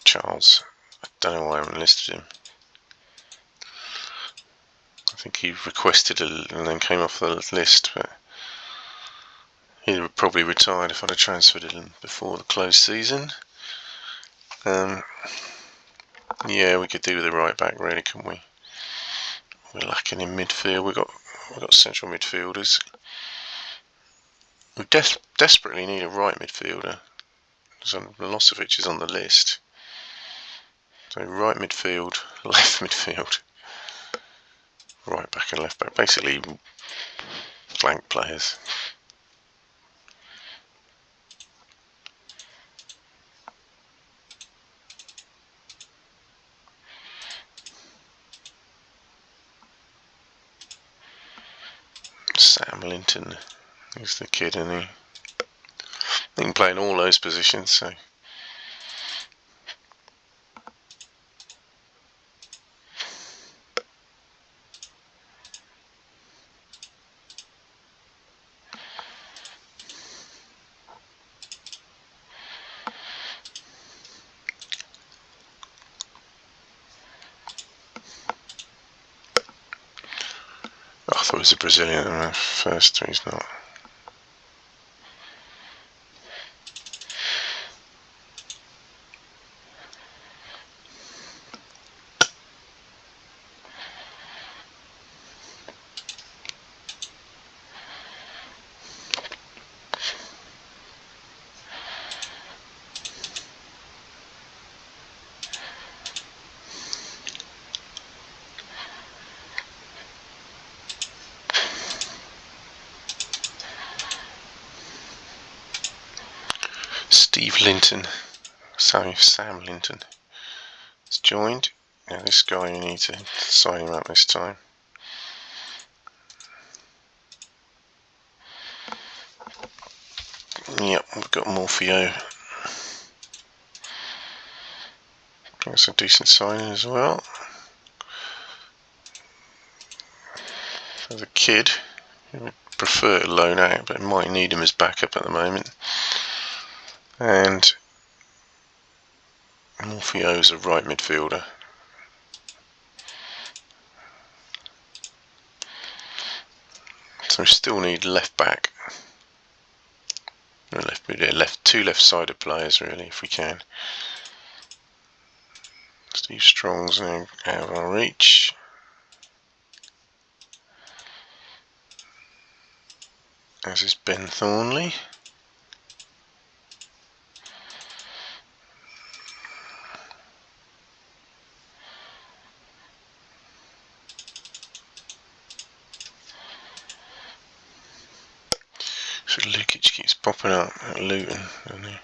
Charles, I don't know why I haven't listed him. I think he requested and then came off the list, but he'd have probably retired if I'd have transferred him before the closed season. Yeah, we could do with a right back, really, couldn't we? We're lacking in midfield. We've got central midfielders. We desperately need a right midfielder. Milosevic is on the list. So right midfield, left midfield, right back and left back. Basically blank players. Sam Linton is the kid, and he can play in all those positions, so I thought he was a Brazilian at first, he's not. Steve Linton, Sam Linton has joined. Now this guy, you need to sign him up this time. Yep, we've got Morpheo. That's a decent signing as well. For the kid, he would prefer to loan out, but might need him as backup at the moment. And Morpheo's a right midfielder. So we still need left back. No, two left-sided players really, if we can. Steve Strong's now out of our reach. As is Ben Thornley. So Lukic keeps popping up at Luton, doesn't he?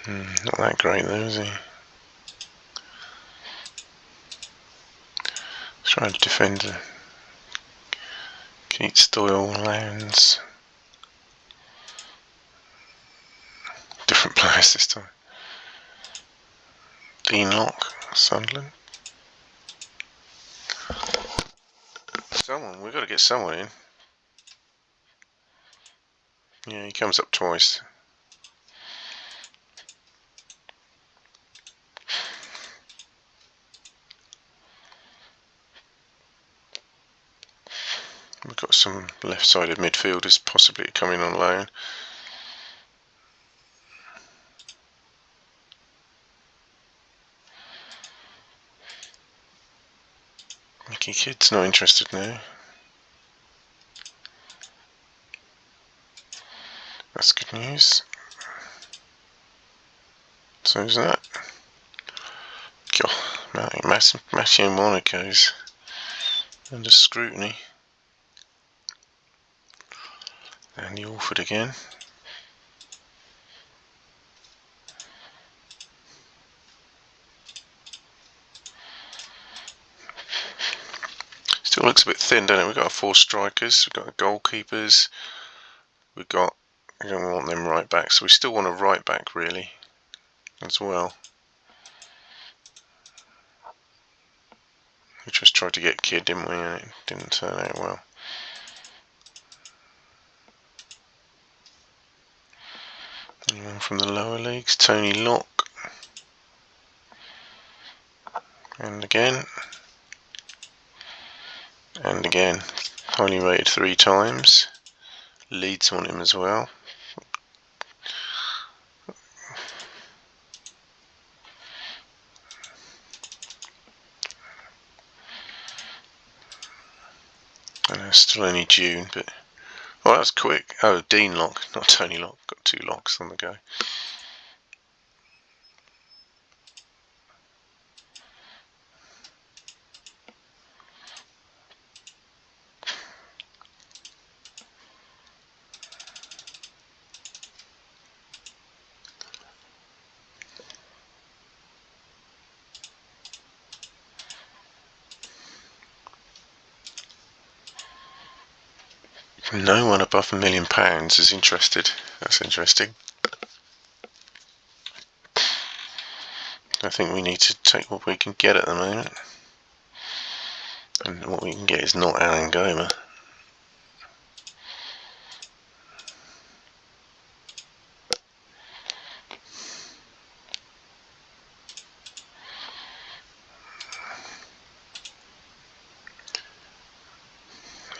Not that great though, is he? Trying to defend the Keats, Doyle, Lowndes. Different players this time. Dean Locke, Sunderland. We've got to get someone in. Yeah, he comes up twice. We've got some left-sided midfielders possibly coming on loan. Mickey Kidd's not interested now. That's good news. So is that. God, Matthew Monaco's under scrutiny. Andy Orford again. Still looks a bit thin, doesn't it? We've got our 4 strikers, we've got our goalkeepers, we don't want them right back, so we still want a right back really as well. We just tried to get Kidd, didn't we? And it didn't turn out well. Anyone from the lower leagues? Tony Locke. And again. And again. Highly rated 3 times. Leeds want him as well. I know it's still only June, but... Oh, that was quick. Oh, Dean Locke, not Tony Locke. Got 2 Locks on the go. No one above £1 million is interested. That's interesting. I think we need to take what we can get at the moment. And what we can get is not Alan Goma.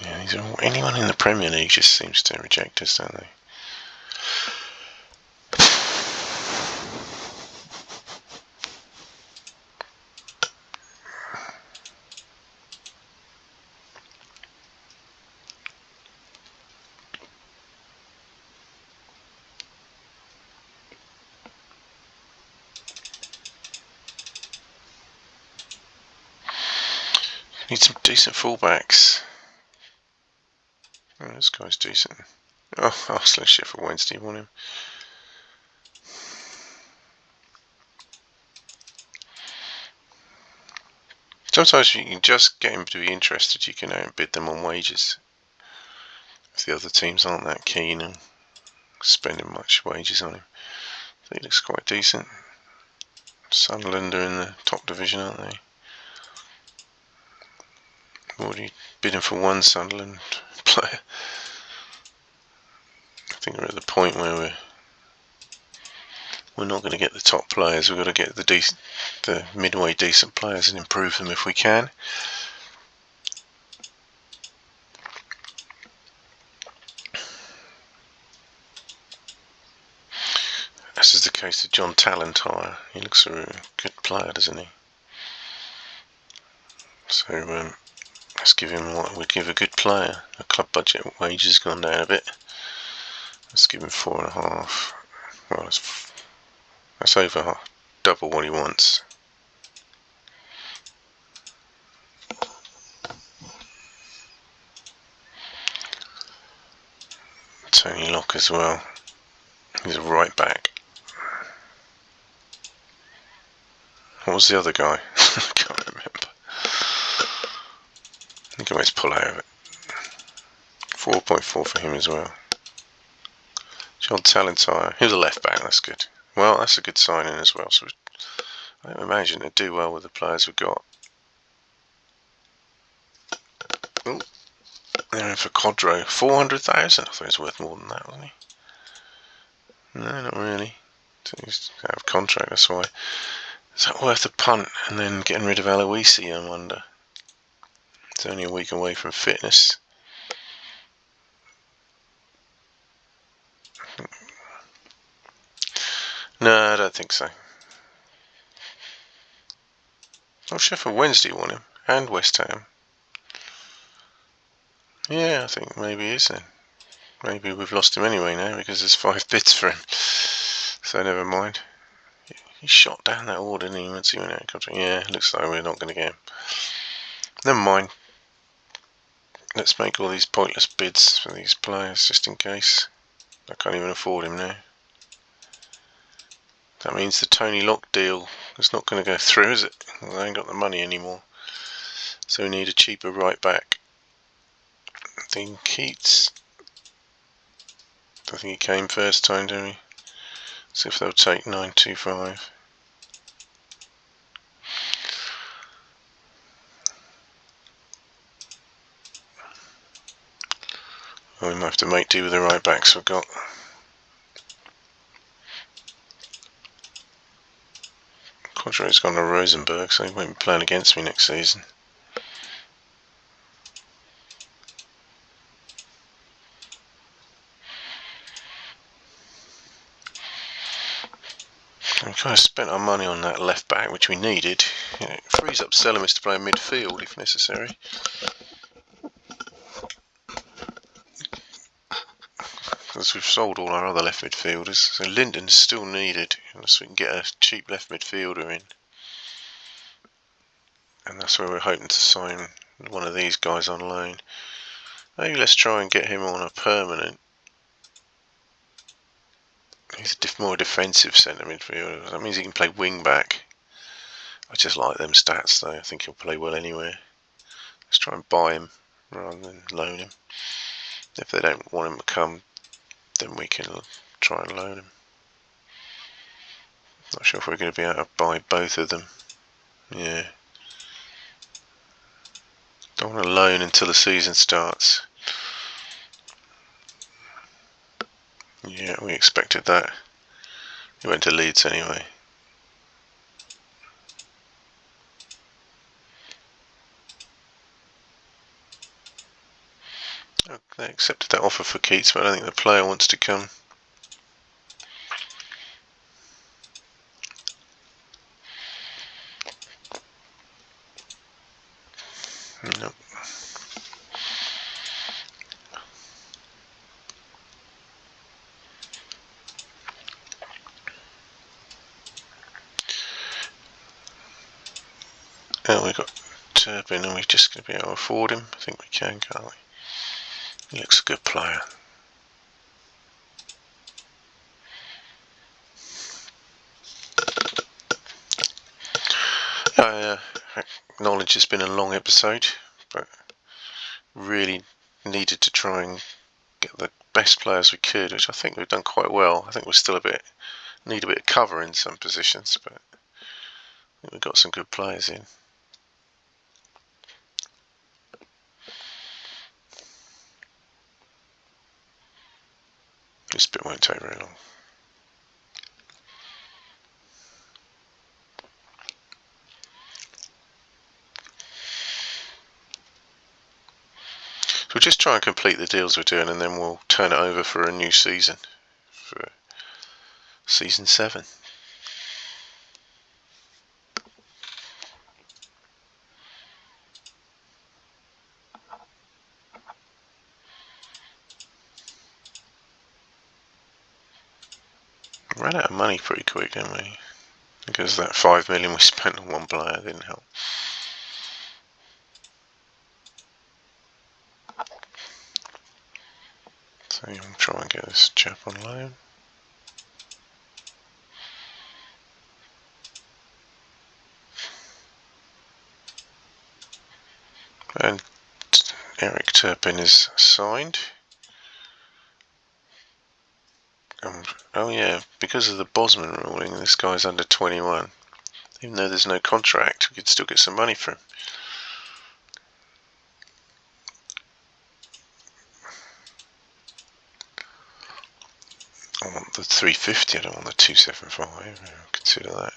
Yeah, anyone in the Premier League just seems to reject us, don't they? Need some decent fullbacks. Oh, this guy's decent. Oh, Arsenal Sheffield Wednesday want him. Sometimes you can just get him to be interested, you can outbid them on wages. If the other teams aren't that keen on spending much wages on him. So he looks quite decent. Sunderland are in the top division, aren't they? Already bidding for one Sunderland player. I think we're at the point where we're not going to get the top players. We've got to get the midway decent players and improve them if we can. This is the case of John Talentire. He looks a good player, doesn't he? So let's give him what we'd give a good player. The club budget wages has gone down a bit. Let's give him 4.5. Well, that's over double what he wants. Tony Locke as well. He's a right back. What was the other guy? I can't remember. I think I might pull out of it. 4.4 for him as well. John Talentire. He was a left back, that's good. Well, that's a good signing as well. So I don't imagine they'd do well with the players we've got. Oh, they're in for Codro. 400,000. I thought he was worth more than that, wasn't he? No, not really. He's out of contract, that's why. Is that worth a punt and then getting rid of Aloisi, I wonder? It's only a week away from fitness. No, I don't think so. Oh, Sheffield Wednesday won him, and West Ham. Yeah, I think maybe he is then. Maybe we've lost him anyway now because there's 5 bids for him. So never mind. He shot down that order, didn't he? Once he went out of contract. Yeah, looks like we're not going to get him. Never mind. Let's make all these pointless bids for these players just in case. I can't even afford him now. That means the Tony Locke deal is not going to go through, is it? I ain't got the money anymore. So we need a cheaper right back. Dean Keats. I think he came first time, didn't he? See if they'll take 925. Well, we might have to make do with the right backs we've got. Quadro's gone to Rosenborg, so he won't be playing against me next season. We kind of spent our money on that left back, which we needed. It frees up Selemis to play midfield if necessary. Because we've sold all our other left midfielders, so Linden's still needed unless we can get a cheap left midfielder in. And that's where we're hoping to sign one of these guys on loan. Maybe let's try and get him on a permanent. He's a more defensive centre midfielder. That means he can play wing back. I just like them stats though. I think he'll play well anywhere. Let's try and buy him rather than loan him. If they don't want him to come, then we can try and loan him. Not sure if we're going to be able to buy both of them. Yeah. Don't want to loan until the season starts. Yeah, we expected that. He went to Leeds anyway. They accepted that offer for Keats, but I don't think the player wants to come. Nope. Oh, we've got Turpin, and we're just going to be able to afford him. I think we can, can't we? He looks a good player. I acknowledge it's been a long episode, but really needed to try and get the best players we could, which I think we've done quite well. I think we're still need a bit of cover in some positions, but I think we've got some good players in. This bit won't take very long. So we'll just try and complete the deals we're doing, and then we'll turn it over for a new season, for season 7. Ran out of money pretty quick, didn't we? Because that 5 million we spent on one player didn't help. So I'm trying to get this chap on loan. And Eric Turpin is signed. Oh yeah, because of the Bosman ruling, this guy's under 21. Even though there's no contract, we could still get some money for him. I want the 350, I don't want the 275. I'll consider that.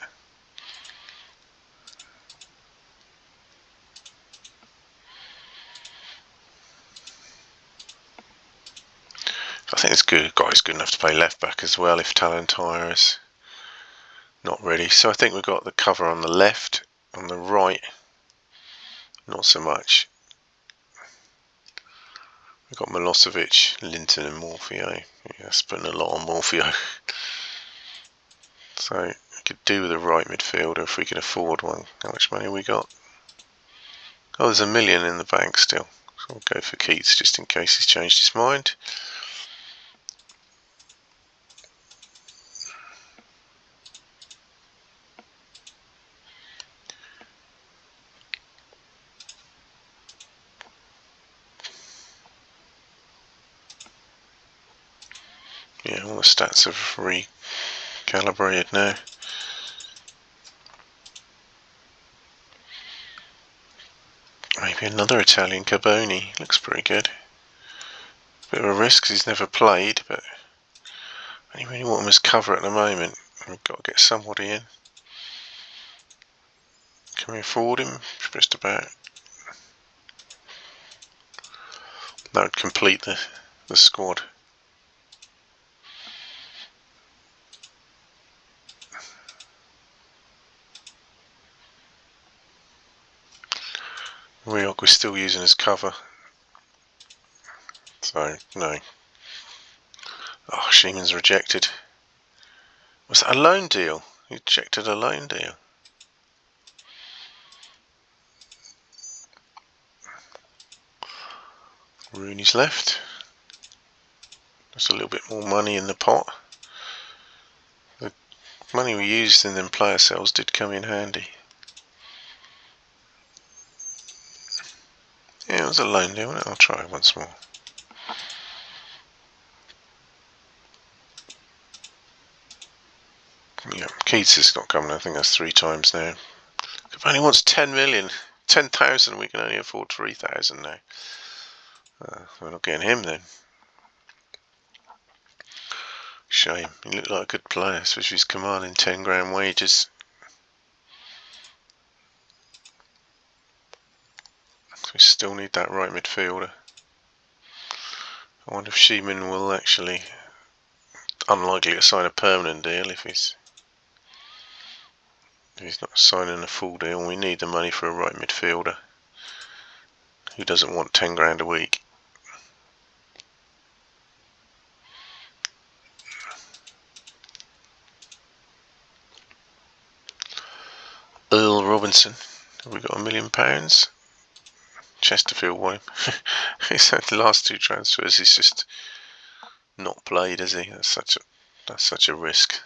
I think this guy's good enough to play left back as well if Talentire is not ready. So I think we've got the cover on the left. On the right, not so much. We've got Milosevic, Linton and Morpheo. Yes, putting a lot on Morpheo. So we could do with a right midfielder if we can afford one. How much money have we got? Oh, there's $1 million in the bank still. So we'll go for Keats just in case he's changed his mind. Yeah, all the stats have recalibrated now. Maybe another Italian Carboni. Looks pretty good. Bit of a risk because he's never played, but I really want him as cover at the moment. We've got to get somebody in. Can we afford him? Just about. That would complete the squad. Rioch we're still using as cover. So, no. Oh, Sheeman's rejected. Was that a loan deal? He rejected a loan deal. Rooney's left. There's a little bit more money in the pot. The money we used in them player sales did come in handy. Yeah, it was a loan deal, wasn't it? I'll try it once more. Yeah, Keats is not coming. I think that's 3 times now. If only wants 10 million, 10,000, we can only afford 3,000 now. We're not getting him then. Shame. He looked like a good player, especially he's commanding 10 grand wages. So we still need that right midfielder. I wonder if Sheeman will actually, unlikely to sign a permanent deal if he's not signing a full deal. We need the money for a right midfielder who doesn't want 10 grand a week. Earl Robinson. Have we got £1 million? Chesterfield want him. He's had the last 2 transfers. He's just not played, has he? That's such a risk.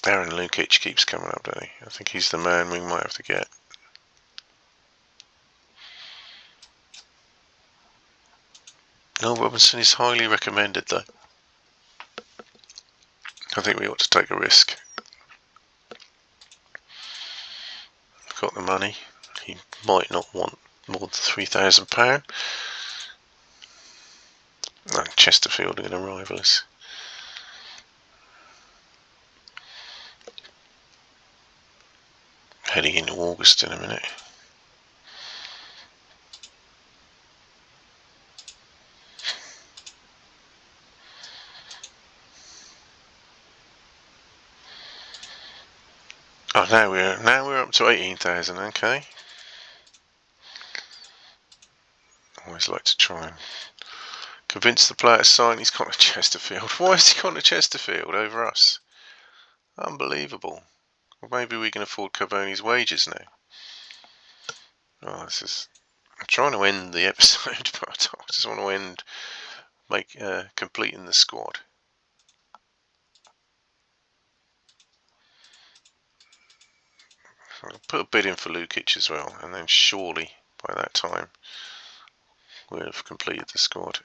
Darren Lukic keeps coming up, doesn't he? I think he's the man we might have to get. Noel Robinson is highly recommended, though. I think we ought to take a risk. We've got the money. He might not want more than £3,000. No, Chesterfield are going to rival us. Heading into August in a minute. Oh, now we're up to 18,000. Okay. Always like to try and convince the player to sign. He's gone to Chesterfield. Why has he gone to Chesterfield over us? Unbelievable. Well, maybe we can afford Carboni's wages now. Oh, I'm trying to end the episode, but I just want to completing the squad. I'll put a bid in for Lukic as well, and then surely by that time we'll have completed the squad.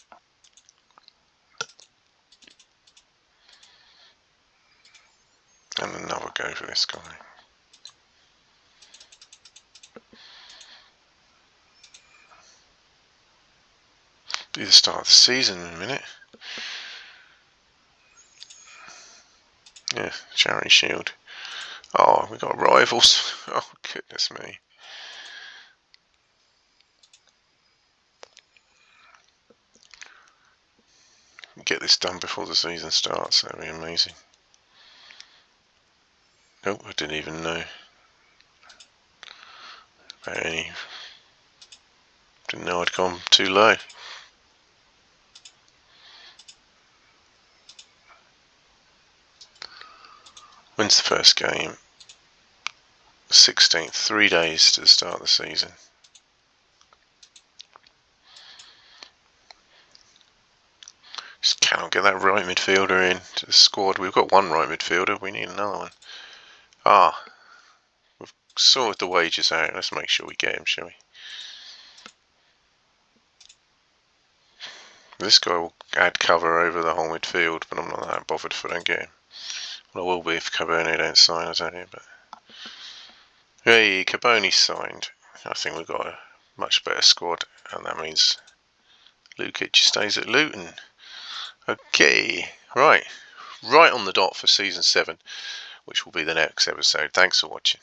And another go for this guy. Be the start of the season in a minute. Yeah, Charity Shield. Oh, we got rivals. Oh, goodness me. Get this done before the season starts. That'd be amazing. Nope, I didn't even know about any. Didn't know I'd gone too low. When's the first game? 16th. 3 days to start the season. Just cannot get that right midfielder in to the squad. We've got one right midfielder. We need another one. Ah, we've sorted the wages out. Let's make sure we get him, shall we? This guy will add cover over the whole midfield, but I'm not that bothered if I don't get him. Well, I will be if Carboni don't sign, I tell you. But hey, Carboni's signed. I think we've got a much better squad, and that means Lukic stays at Luton. Okay, right on the dot for season 7, which will be the next episode. Thanks for watching.